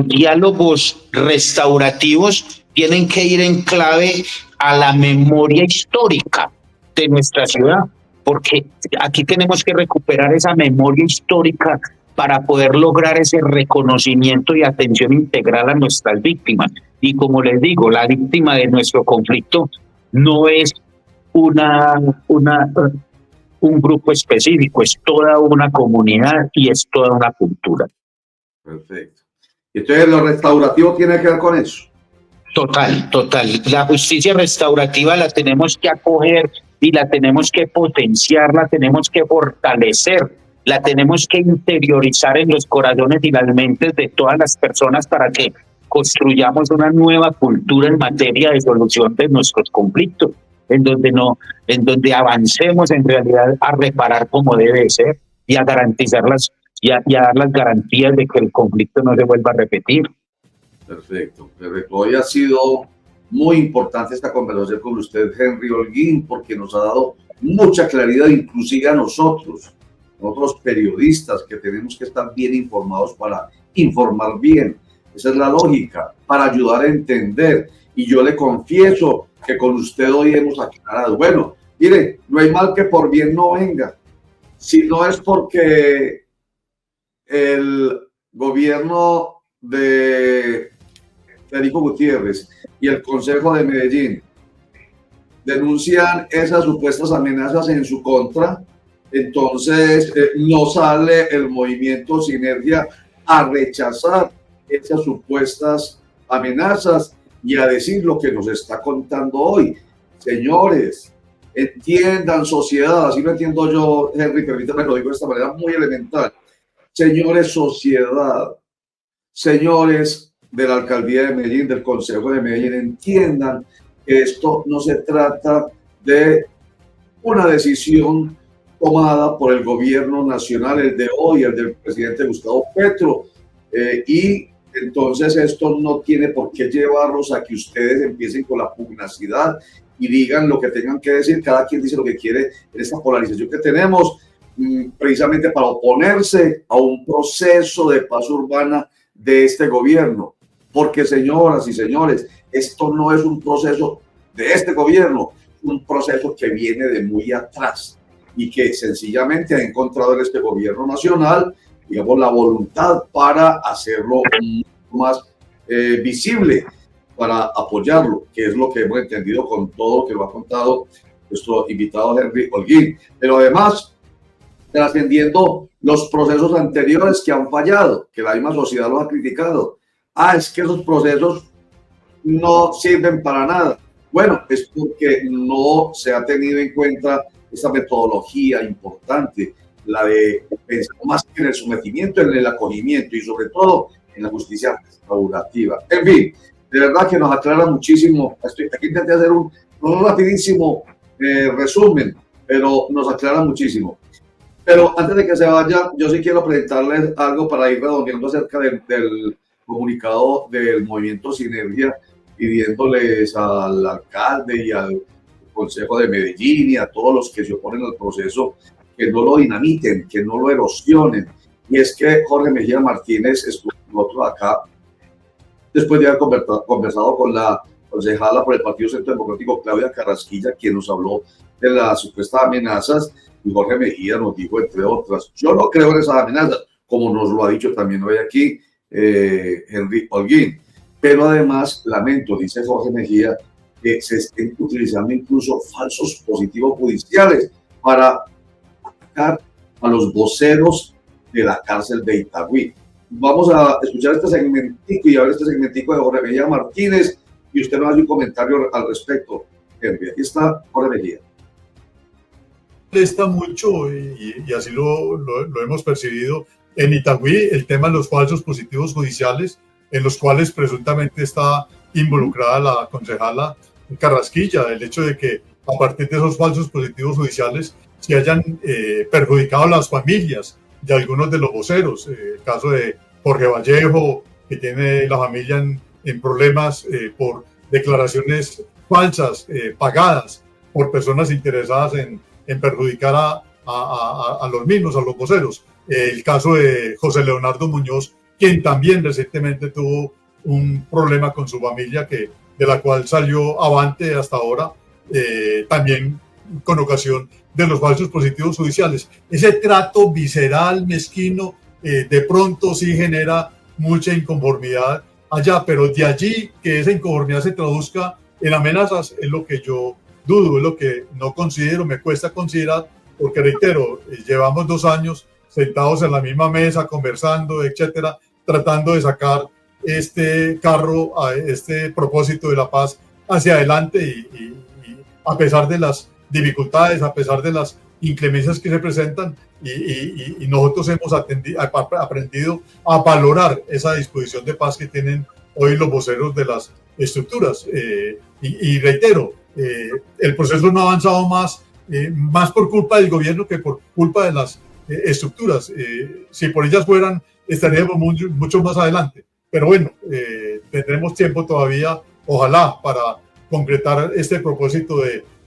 diálogos restaurativos tienen que ir en clave a la memoria histórica de nuestra ciudad, porque aquí tenemos que recuperar esa memoria histórica para poder lograr ese reconocimiento y atención integral a nuestras víctimas. Y como les digo, la víctima de nuestro conflicto no es un grupo específico, es toda una comunidad y es toda una cultura. Perfecto. Entonces, ¿lo restaurativo tiene que ver con eso? Total. La justicia restaurativa la tenemos que acoger y la tenemos que potenciar, la tenemos que fortalecer, la tenemos que interiorizar en los corazones y las mentes de todas las personas para que construyamos una nueva cultura en materia de solución de nuestros conflictos, en donde avancemos en realidad a reparar como debe ser y a garantizar y a dar las garantías de que el conflicto no se vuelva a repetir. Perfecto. Hoy ha sido muy importante esta conversación con usted, Henry Holguín, porque nos ha dado mucha claridad, inclusive a nosotros periodistas, que tenemos que estar bien informados para informar bien. Esa es la lógica, para ayudar a entender. Y yo le confieso que con usted hoy hemos aclarado. Bueno, mire, no hay mal que por bien no venga. Si no es porque el gobierno de Federico Gutiérrez y el Consejo de Medellín denuncian esas supuestas amenazas en su contra, entonces no sale el movimiento Sinergia a rechazar esas supuestas amenazas y a decir lo que nos está contando hoy. Señores, entiendan, sociedad, así lo entiendo yo, Henry, permítame, lo digo de esta manera muy elemental. Señores, sociedad, señores de la Alcaldía de Medellín, del Consejo de Medellín, entiendan que esto no se trata de una decisión tomada por el gobierno nacional, el de hoy, el del presidente Gustavo Petro, y entonces esto no tiene por qué llevarlos a que ustedes empiecen con la pugnacidad y digan lo que tengan que decir. Cada quien dice lo que quiere en esta polarización que tenemos, precisamente para oponerse a un proceso de paz urbana de este gobierno. Porque, señoras y señores, esto no es un proceso de este gobierno, es un proceso que viene de muy atrás y que sencillamente ha encontrado en este gobierno nacional, digamos, la voluntad para hacerlo más visible, para apoyarlo, que es lo que hemos entendido con todo lo que lo ha contado nuestro invitado Henry Holguín. Pero además, trascendiendo los procesos anteriores que han fallado, que la misma sociedad los ha criticado. Es que esos procesos no sirven para nada. Bueno, es porque no se ha tenido en cuenta esta metodología importante, la de pensar más que en el sometimiento, en el acogimiento y sobre todo en la justicia restaurativa. En fin, de verdad que nos aclara muchísimo. Aquí intenté hacer un rapidísimo resumen, pero nos aclara muchísimo. Pero antes de que se vaya, yo sí quiero presentarles algo para ir redondeando acerca del comunicado del Movimiento Sinergia, pidiéndoles al alcalde y al Consejo de Medellín y a todos los que se oponen al proceso que no lo dinamiten, que no lo erosionen. Y es que Jorge Mejía Martínez estuvo con nosotros acá después de haber conversado con la concejala por el Partido Centro Democrático, Claudia Carrasquilla, quien nos habló de las supuestas amenazas. Y Jorge Mejía nos dijo, entre otras, yo no creo en esas amenazas, como nos lo ha dicho también hoy aquí Henry Holguín. Pero además, lamento, dice Jorge Mejía, que se estén utilizando incluso falsos positivos judiciales para atacar a los voceros de la cárcel de Itagüí. Vamos a escuchar este segmentico y a ver este segmentico de Jorge Mejía Martínez y usted nos hace un comentario al respecto, Henry. Aquí está Jorge Mejía. Molesta mucho y así lo hemos percibido en Itagüí el tema de los falsos positivos judiciales en los cuales presuntamente está involucrada la concejala Carrasquilla, el hecho de que a partir de esos falsos positivos judiciales se hayan perjudicado las familias de algunos de los voceros, el caso de Jorge Vallejo, que tiene la familia en problemas por declaraciones falsas, pagadas por personas interesadas en perjudicar a los mismos, a los voceros. El caso de José Leonardo Muñoz, quien también recientemente tuvo un problema con su familia, de la cual salió avante hasta ahora, también con ocasión de los falsos positivos judiciales. Ese trato visceral, mezquino, de pronto sí genera mucha inconformidad allá, pero de allí que esa inconformidad se traduzca en amenazas es lo que yo dudo, es lo que no considero, me cuesta considerar, porque reitero, llevamos 2 años sentados en la misma mesa, conversando, etcétera, tratando de sacar este carro, a este propósito de la paz hacia adelante y a pesar de las dificultades, a pesar de las inclemencias que se presentan, y nosotros hemos aprendido a valorar esa disposición de paz que tienen hoy los voceros de las estructuras. Y reitero, el proceso no ha avanzado más por culpa del gobierno que por culpa de las estructuras. Si por ellas fueran, estaríamos mucho más adelante. Pero bueno, tendremos tiempo todavía, ojalá, para concretar este propósito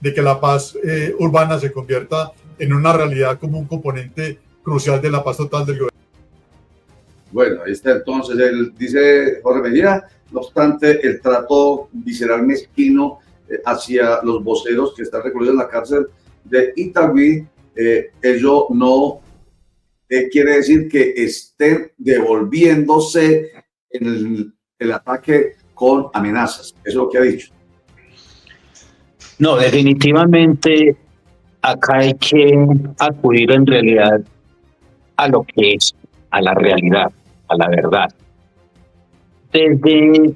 de que la paz urbana se convierta en una realidad como un componente crucial de la paz total del gobierno. Bueno, ahí está entonces, dice Jorge Mejía, no obstante, el trato visceral mezquino hacia los voceros que están recluidos en la cárcel de Itagüí, ello no quiere decir que estén devolviéndose en el ataque con amenazas. Eso es lo que ha dicho. No, definitivamente acá hay que acudir en realidad a lo que es, a la realidad, a la verdad. Desde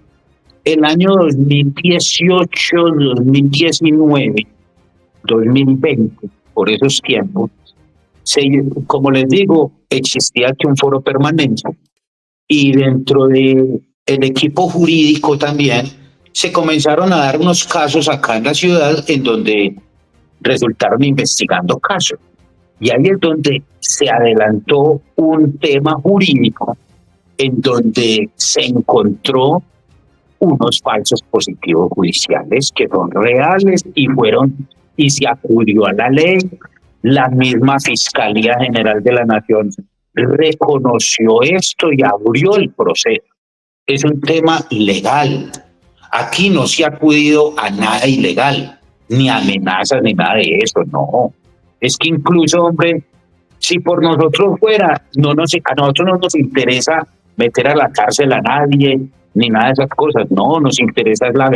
el año 2018, 2019, 2020, por esos tiempos, como les digo, existía aquí un foro permanente y dentro del equipo jurídico también se comenzaron a dar unos casos acá en la ciudad en donde resultaron investigando casos. Y ahí es donde se adelantó un tema jurídico en donde se encontró unos falsos positivos judiciales que son reales y se acudió a la ley. La misma Fiscalía General de la Nación reconoció esto y abrió el proceso. Es un tema legal. Aquí no se ha acudido a nada ilegal, ni amenazas, ni nada de eso, no. Es que incluso, hombre, si por nosotros fuera, a nosotros no nos interesa meter a la cárcel a nadie, ni nada de esas cosas. No, nos interesa es la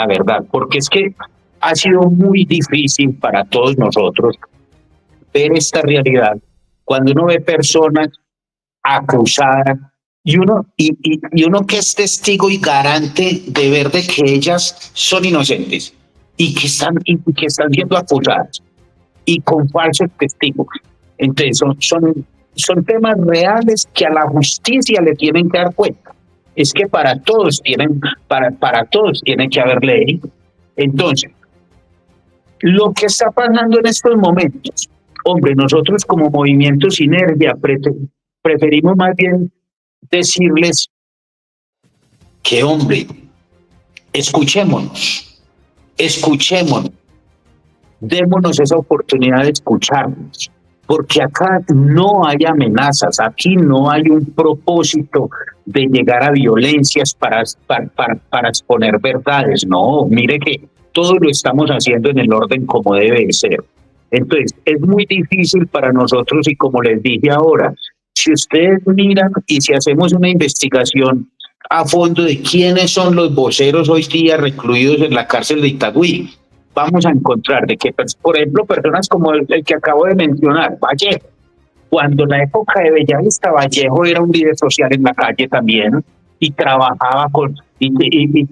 verdad, porque es que ha sido muy difícil para todos nosotros ver esta realidad cuando uno ve personas acusadas y uno que es testigo y garante de ver de que ellas son inocentes y que están siendo acusadas y con falsos testigos. Entonces son temas reales que a la justicia le tienen que dar cuenta. Es que para todos tiene que haber ley. Entonces, lo que está pasando en estos momentos, hombre, nosotros como Movimiento Sinergia preferimos más bien decirles que, hombre, escuchémonos, démonos esa oportunidad de escucharnos, porque acá no hay amenazas, aquí no hay un propósito de llegar a violencias para exponer verdades. No, mire que todo lo estamos haciendo en el orden como debe ser. Entonces, es muy difícil para nosotros y como les dije ahora, si ustedes miran y si hacemos una investigación a fondo de quiénes son los voceros hoy día recluidos en la cárcel de Itagüí, vamos a encontrar de que, por ejemplo, personas como el que acabo de mencionar, Vallejo, cuando en la época de Bellavista, Vallejo era un líder social en la calle también y trabajaba y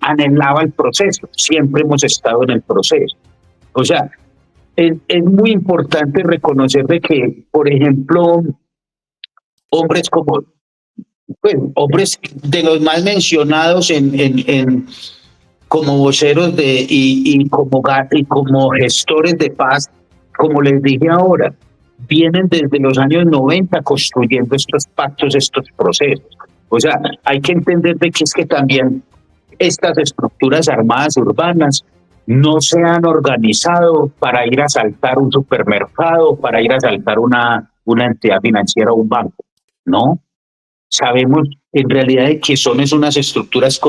anhelaba el proceso. Siempre hemos estado en el proceso. O sea, es muy importante reconocer de que, por ejemplo, hombres de los más mencionados como voceros y como gestores de paz, como les dije ahora, vienen desde los años 90 construyendo estos pactos, estos procesos. O sea, hay que entender de que es que también estas estructuras armadas urbanas no se han organizado para ir a asaltar un supermercado, para ir a asaltar una entidad financiera o un banco. No, sabemos en realidad que son unas estructuras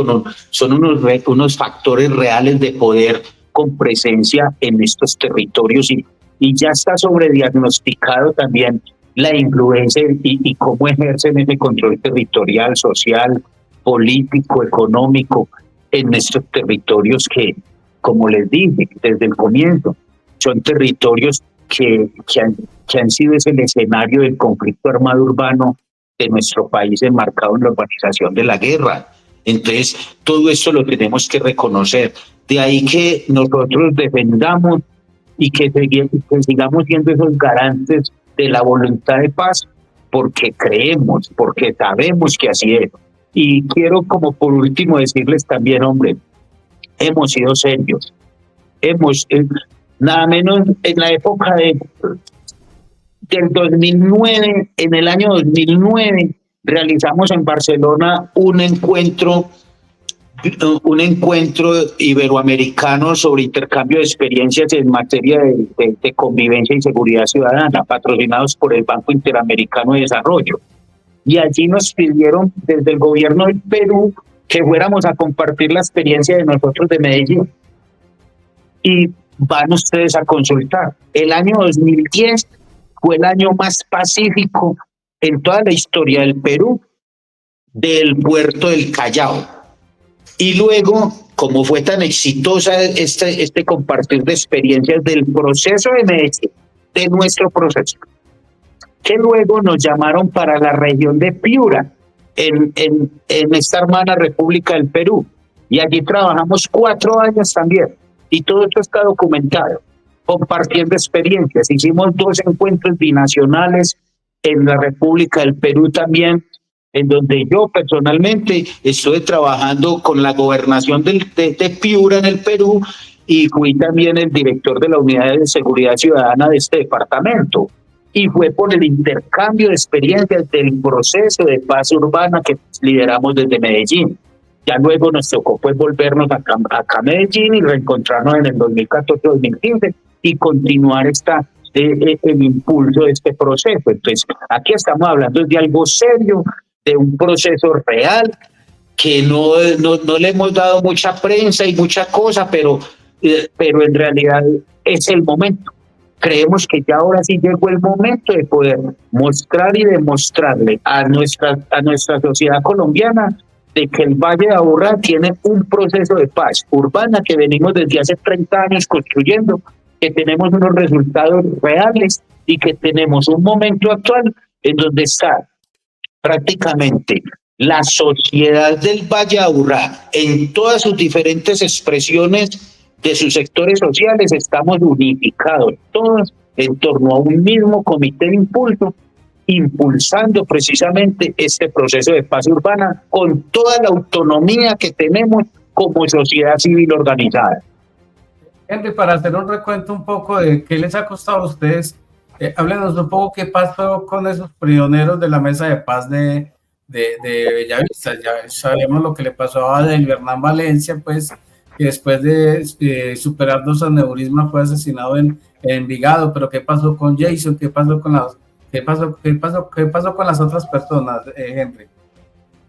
son unos factores reales de poder con presencia en estos territorios y ya está sobrediagnosticado también la influencia y cómo ejercen ese control territorial, social, político, económico en estos territorios que, como les dije desde el comienzo, son territorios que han sido el escenario del conflicto armado urbano de nuestro país enmarcado en la urbanización de la guerra. Entonces, todo esto lo tenemos que reconocer. De ahí que nosotros defendamos y que sigamos siendo esos garantes de la voluntad de paz, porque creemos, porque sabemos que así es. Y quiero, como por último, decirles también, hombre, hemos sido serios. Nada menos en la época del 2009, en el año 2009, realizamos en Barcelona un encuentro iberoamericano sobre intercambio de experiencias en materia de convivencia y seguridad ciudadana, patrocinados por el Banco Interamericano de Desarrollo. Y allí nos pidieron desde el gobierno del Perú que fuéramos a compartir la experiencia de nosotros de Medellín. Y van ustedes a consultar. El año 2010 fue el año más pacífico en toda la historia del Perú, del puerto del Callao. Y luego, como fue tan exitosa este compartir de experiencias del proceso de Medellín, de nuestro proceso, que luego nos llamaron para la región de Piura, en esta hermana República del Perú. Y allí trabajamos 4 años también. Y todo esto está documentado, compartiendo experiencias. Hicimos 2 encuentros binacionales en la República del Perú también, en donde yo personalmente estuve trabajando con la gobernación de Piura en el Perú y fui también el director de la Unidad de Seguridad Ciudadana de este departamento. Y fue por el intercambio de experiencias del proceso de paz urbana que lideramos desde Medellín. Ya luego nos tocó pues volvernos acá a Medellín y reencontrarnos en el 2014-2015 y continuar el impulso de este proceso. Entonces, aquí estamos hablando de algo serio, de un proceso real, que no le hemos dado mucha prensa y mucha cosa, pero en realidad es el momento. Creemos que ya ahora sí llegó el momento de poder mostrar y demostrarle a nuestra sociedad colombiana de que el Valle de Aburrá tiene un proceso de paz urbana que venimos desde hace 30 años construyendo, que tenemos unos resultados reales y que tenemos un momento actual en donde está prácticamente la sociedad del Valle de Aburrá en todas sus diferentes expresiones de sus sectores sociales. Estamos unificados todos en torno a un mismo comité de impulso, impulsando precisamente este proceso de paz urbana con toda la autonomía que tenemos como sociedad civil organizada. Henry, para hacer un recuento un poco de qué les ha costado a ustedes, háblenos un poco qué pasó con esos pioneros de la mesa de paz de Bellavista. Ya sabemos lo que le pasó a Del Hernán Valencia, pues, que después de superar 2 aneurismas fue asesinado en Envigado. Pero ¿qué pasó con Jason? ¿Qué pasó con las otras personas, Henry?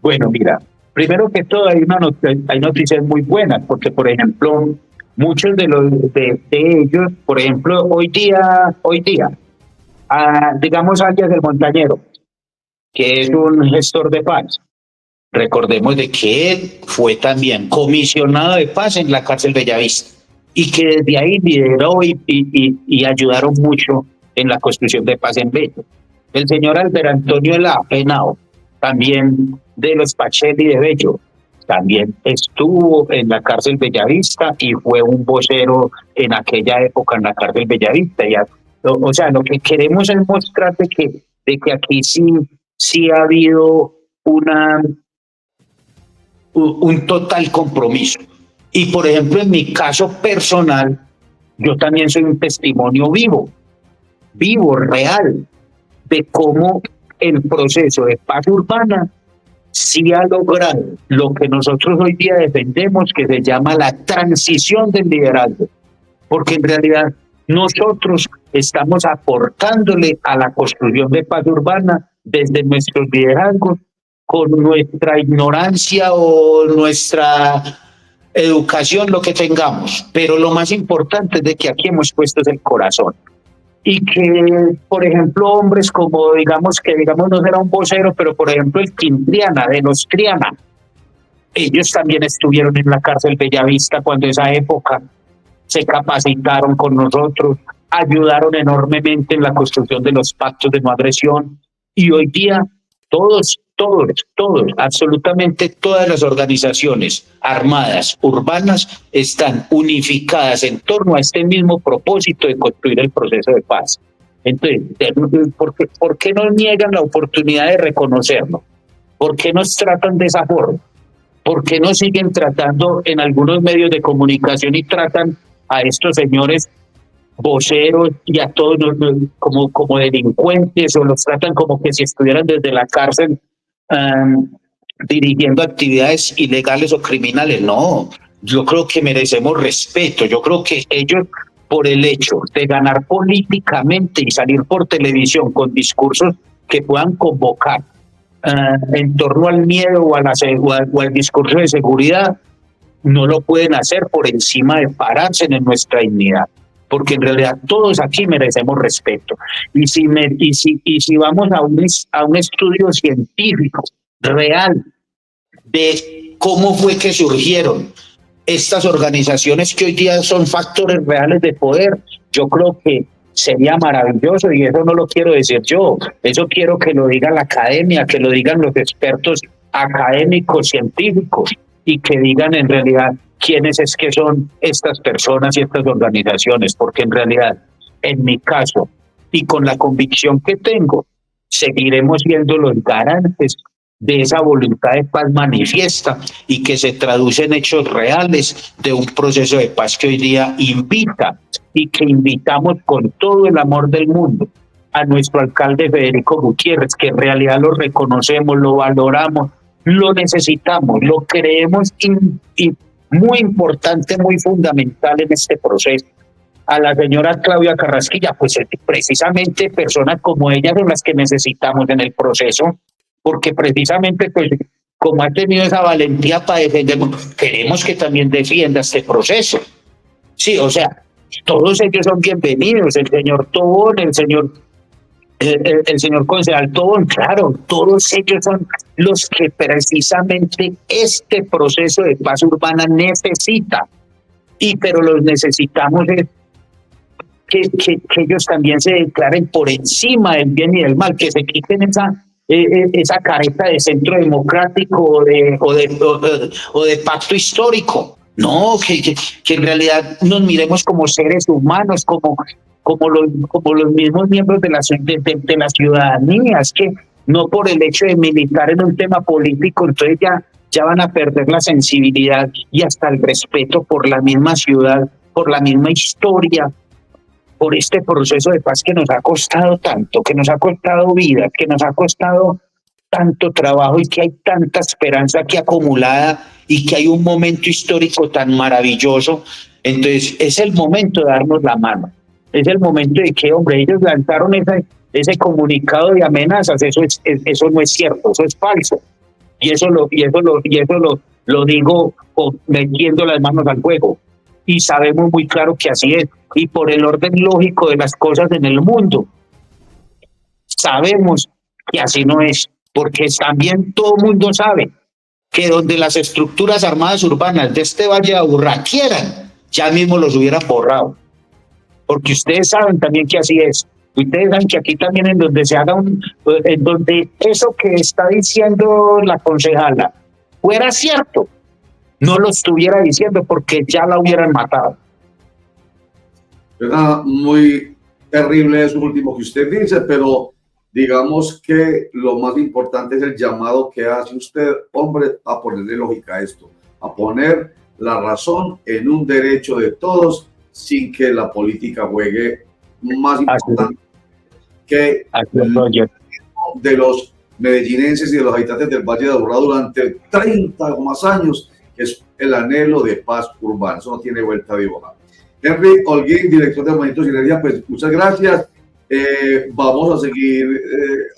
Bueno, mira, primero que todo hay noticias muy buenas, porque por ejemplo, muchos de ellos, por ejemplo, hoy día, digamos Arias del Montañero, que es un gestor de paz. Recordemos de que él fue también comisionado de paz en la cárcel Bellavista y que desde ahí lideró y ayudaron mucho en la construcción de paz en Bello. El señor Albert Antonio Elá Henao, también de los Pacheli de Bello, también estuvo en la cárcel Bellavista y fue un vocero en aquella época en la cárcel Bellavista. O sea, lo que queremos es mostrar de que aquí sí ha habido un total compromiso. Y por ejemplo, en mi caso personal, yo también soy un testimonio vivo, real, de cómo el proceso de paz urbana sí ha logrado lo que nosotros hoy día defendemos, que se llama la transición del liderazgo, porque en realidad nosotros estamos aportándole a la construcción de paz urbana desde nuestros liderazgos, con nuestra ignorancia o nuestra educación, lo que tengamos, pero lo más importante es de que aquí hemos puesto es el corazón. Y que, por ejemplo, hombres como, digamos no será un vocero, pero por ejemplo el Quintriana, de los Triana, ellos también estuvieron en la cárcel Bellavista cuando esa época, se capacitaron con nosotros, ayudaron enormemente en la construcción de los pactos de no agresión, y hoy día todos, absolutamente todas las organizaciones armadas urbanas están unificadas en torno a este mismo propósito de construir el proceso de paz. Entonces, ¿por qué nos niegan la oportunidad de reconocerlo? ¿Por qué nos tratan de esa forma? ¿Por qué no siguen tratando en algunos medios de comunicación y tratan a estos señores voceros y a todos como delincuentes, o los tratan como que si estuvieran desde la cárcel dirigiendo actividades ilegales o criminales? No, yo creo que merecemos respeto. Yo creo que ellos, por el hecho de ganar políticamente y salir por televisión con discursos que puedan convocar en torno al miedo o al discurso de seguridad, no lo pueden hacer por encima de pararse en nuestra dignidad, porque en realidad todos aquí merecemos respeto. Y si vamos a un estudio científico real de cómo fue que surgieron estas organizaciones que hoy día son factores reales de poder, yo creo que sería maravilloso, y eso no lo quiero decir yo, eso quiero que lo diga la academia, que lo digan los expertos académicos, científicos, y que digan en realidad quiénes es que son estas personas y estas organizaciones, porque en realidad, en mi caso, y con la convicción que tengo, seguiremos siendo los garantes de esa voluntad de paz manifiesta y que se traduce en hechos reales de un proceso de paz que hoy día invita, y que invitamos con todo el amor del mundo a nuestro alcalde Federico Gutiérrez, que en realidad lo reconocemos, lo valoramos, lo necesitamos, lo creemos muy importante, muy fundamental en este proceso. A la señora Claudia Carrasquilla, pues precisamente personas como ella son las que necesitamos en el proceso, porque precisamente pues como ha tenido esa valentía para defendernos, queremos que también defienda este proceso. Sí, o sea, todos ellos son bienvenidos, el señor Tobón, el señor concejal Tobón, claro, todos ellos son los que precisamente este proceso de paz urbana necesita, pero los necesitamos es que ellos también se declaren por encima del bien y del mal, que se quiten esa careta de centro democrático o de pacto histórico. No, que en realidad nos miremos como seres humanos, como los mismos miembros de la ciudadanía. Es que no por el hecho de militar en un tema político, entonces ya van a perder la sensibilidad y hasta el respeto por la misma ciudad, por la misma historia, por este proceso de paz que nos ha costado tanto, que nos ha costado vida, que nos ha costado tanto trabajo, y que hay tanta esperanza aquí acumulada, y que hay un momento histórico tan maravilloso. Entonces es el momento de darnos la mano, es el momento de que, hombre, ellos lanzaron ese comunicado de amenazas, eso no es cierto, eso es falso, y eso lo digo metiendo las manos al fuego, y sabemos muy claro que así es, y por el orden lógico de las cosas en el mundo sabemos que así no es, porque también todo el mundo sabe que donde las estructuras armadas urbanas de este Valle de Aburrá quieran, ya mismo los hubieran borrado, porque ustedes saben también que así es. Ustedes saben que aquí también en donde se haga en donde eso que está diciendo la concejala fuera cierto, no lo estuviera diciendo, porque ya la hubieran matado. Era muy terrible eso último que usted dice, pero digamos que lo más importante es el llamado que hace usted, hombre, a ponerle lógica a esto, a poner la razón en un derecho de todos, sin que la política juegue más importante que de los medellinenses y de los habitantes del Valle de Aburrá durante 30 o más años, que es el anhelo de paz urbana. Eso no tiene vuelta de hoja. Henry Holguín, director de Movimiento Sinergia, pues muchas gracias. Vamos a seguir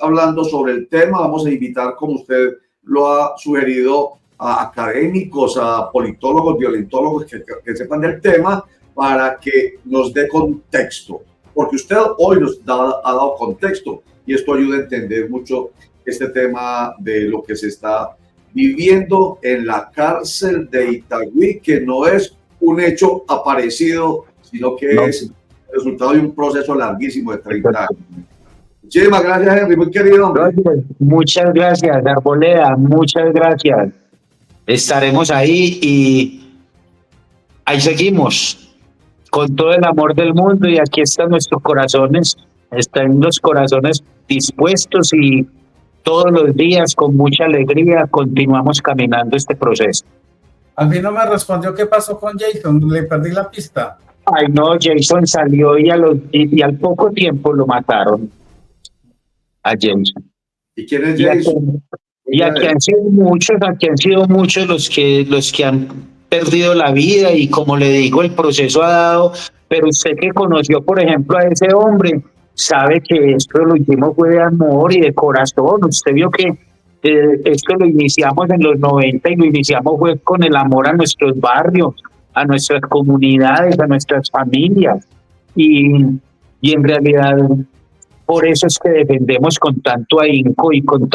hablando sobre el tema. Vamos a invitar, como usted lo ha sugerido, a académicos, a politólogos, violentólogos que sepan del tema para que nos dé contexto, porque usted hoy nos ha dado contexto y esto ayuda a entender mucho este tema de lo que se está viviendo en la cárcel de Itagüí, que no es un hecho aparecido, sino que es el resultado de un proceso larguísimo de 30 años. Muchísimas gracias, Henry, muy querido hombre. Muchas gracias, Arboleda, muchas gracias. Estaremos ahí y ahí seguimos con todo el amor del mundo y aquí están nuestros corazones, están los corazones dispuestos y todos los días con mucha alegría continuamos caminando este proceso. Al fin no me respondió qué pasó con Jason, le perdí la pista. Ay no, Jason salió y al poco tiempo lo mataron a Jason. ¿Y quién es Jason? Y aquí han sido muchos los que han perdido la vida y como le digo, el proceso ha dado, pero usted que conoció, por ejemplo, a ese hombre, sabe que esto lo hicimos fue de amor y de corazón. Usted vio que esto lo iniciamos en los 90 y lo iniciamos fue con el amor a nuestros barrios, a nuestras comunidades, a nuestras familias. Y en realidad, por eso es que defendemos con tanto ahínco y con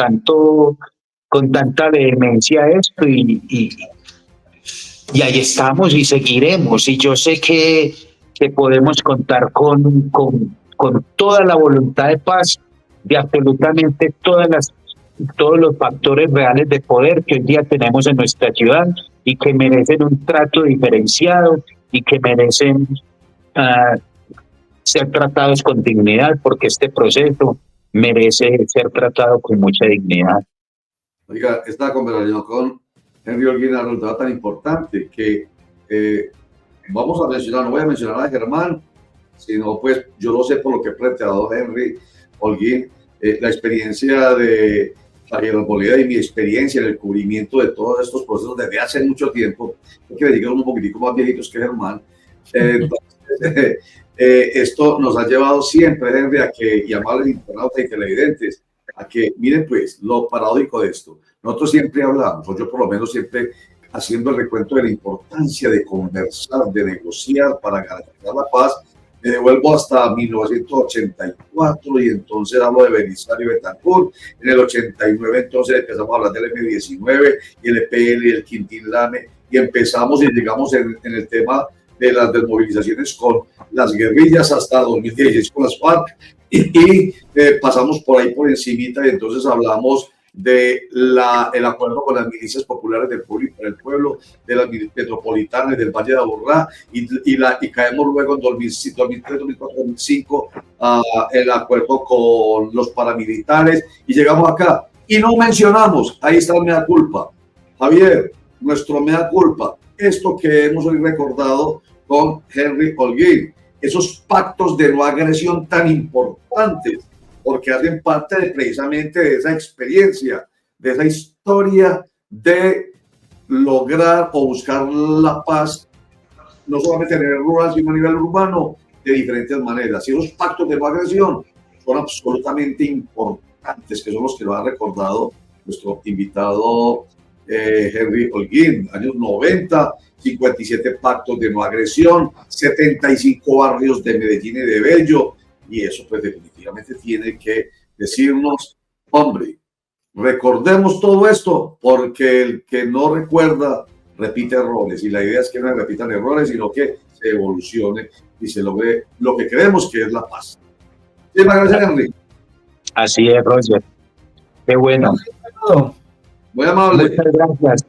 tanta vehemencia esto y ahí estamos y seguiremos. Y yo sé que podemos contar con toda la voluntad de paz de absolutamente todos los factores reales de poder que hoy día tenemos en nuestra ciudad y que merecen un trato diferenciado y que merecen ser tratados con dignidad, porque este proceso merece ser tratado con mucha dignidad. Oiga, esta conversación con Henry Holguín ha resultado tan importante que vamos a mencionar, no voy a mencionar a Germán, sino pues yo lo sé por lo que he planteado Henry Holguín, la experiencia de Javier Arboleda y mi experiencia en el cubrimiento de todos estos procesos desde hace mucho tiempo, que le digan un poquitico más viejitos que Germán. Entonces, esto nos ha llevado siempre, Henry, a que, y amables internautas y televidentes, a que miren pues lo paradójico de esto. Nosotros siempre hablamos, o yo por lo menos siempre haciendo el recuento de la importancia de conversar, de negociar para garantizar la paz. Me devuelvo hasta 1984 y entonces hablo de Belisario Betancourt. En el 89 entonces empezamos a hablar del M-19 y el EPL y el Quintín Lame y empezamos y llegamos en el tema de las desmovilizaciones con las guerrillas hasta 2016 con las FARC y pasamos por ahí por encimita y entonces hablamos del acuerdo con las milicias populares del pueblo y para el pueblo, de las metropolitanas del Valle de Aburrá y caemos luego en 2003, 2004, 2005 el acuerdo con los paramilitares y llegamos acá y no mencionamos, ahí está el mea culpa, Javier, nuestro mea culpa, esto que hemos hoy recordado con Henry Holguín, esos pactos de no agresión tan importantes porque hacen parte precisamente de esa experiencia, de esa historia de lograr o buscar la paz, no solamente a nivel rural, sino a nivel urbano, de diferentes maneras. Y esos pactos de no agresión son absolutamente importantes, que son los que lo ha recordado nuestro invitado Henry Holguín, años 90, 57 pactos de no agresión, 75 barrios de Medellín y de Bello, y eso pues definitivamente tiene que decirnos, hombre, recordemos todo esto, porque el que no recuerda repite errores, y la idea es que no se repitan errores, sino que se evolucione y se logre lo que creemos que es la paz. Muchas gracias, Henry. Así es, Roger. Qué bueno. Muy amable. Muchas gracias.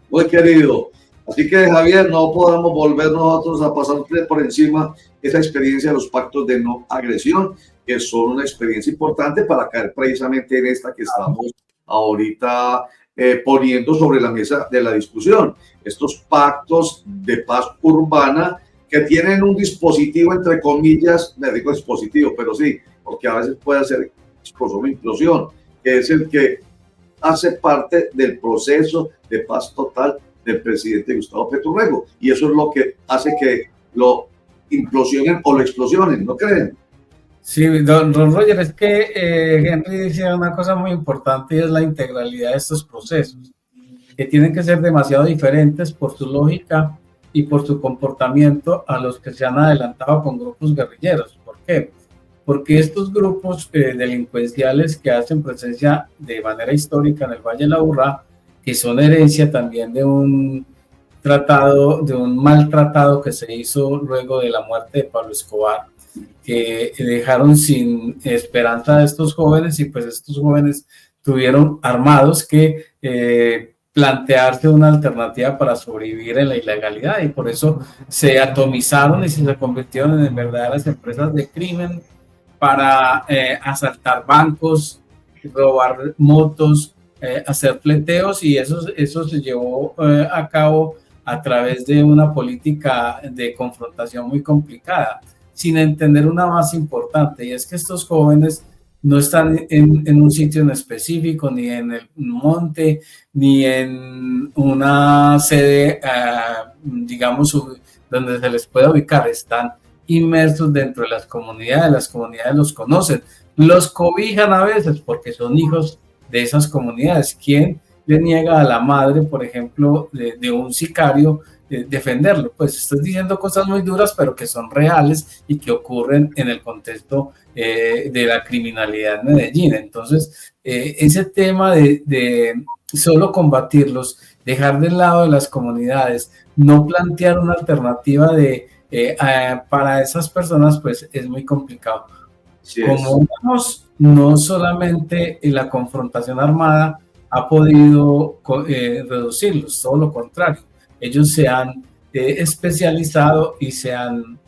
Muy querido. Así que, Javier, no podamos volver nosotros a pasar por encima esa experiencia de los pactos de no agresión, que son una experiencia importante para caer precisamente en esta que estamos ahorita poniendo sobre la mesa de la discusión. Estos pactos de paz urbana que tienen un dispositivo, entre comillas, me digo dispositivo, pero sí, porque a veces puede ser explosión o implosión, que es el que hace parte del proceso de paz total del presidente Gustavo Petro Rego, y eso es lo que hace que lo implosionen o lo explosionen, ¿no creen? Sí, don Roger, es que Henry decía una cosa muy importante y es la integralidad de estos procesos. que tienen que ser demasiado diferentes por su lógica y por su comportamiento a los que se han adelantado con grupos guerrilleros. ¿Por qué? Porque estos grupos delincuenciales que hacen presencia de manera histórica en el Valle de la Aburrá, que son herencia también de un tratado, de un maltratado que se hizo luego de la muerte de Pablo Escobar, que dejaron sin esperanza a estos jóvenes, y pues estos jóvenes tuvieron armados que plantearse una alternativa para sobrevivir en la ilegalidad, y por eso se atomizaron y se convirtieron en verdaderas empresas de crimen para asaltar bancos, robar motos, hacer fleteos, y eso se llevó a cabo a través de una política de confrontación muy complicada, sin entender una base importante, y es que estos jóvenes no están en un sitio en específico, ni en el monte, ni en una sede, digamos, donde se les pueda ubicar. Están inmersos dentro de las comunidades los conocen, los cobijan a veces porque son hijos de esas comunidades. ¿Quién le niega a la madre, por ejemplo, de un sicario defenderlo? Pues estoy diciendo cosas muy duras, pero que son reales y que ocurren en el contexto de la criminalidad en Medellín. Entonces, ese tema de solo combatirlos, dejar de lado de las comunidades, no plantear una alternativa para esas personas, pues es muy complicado. Sí, Como vemos, no solamente la confrontación armada ha podido reducirlos, todo lo contrario. Ellos se han especializado y se han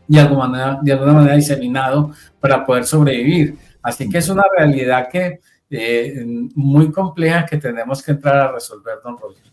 de alguna manera diseminado para poder sobrevivir. Así que es una realidad que muy compleja que tenemos que entrar a resolver, don Roger.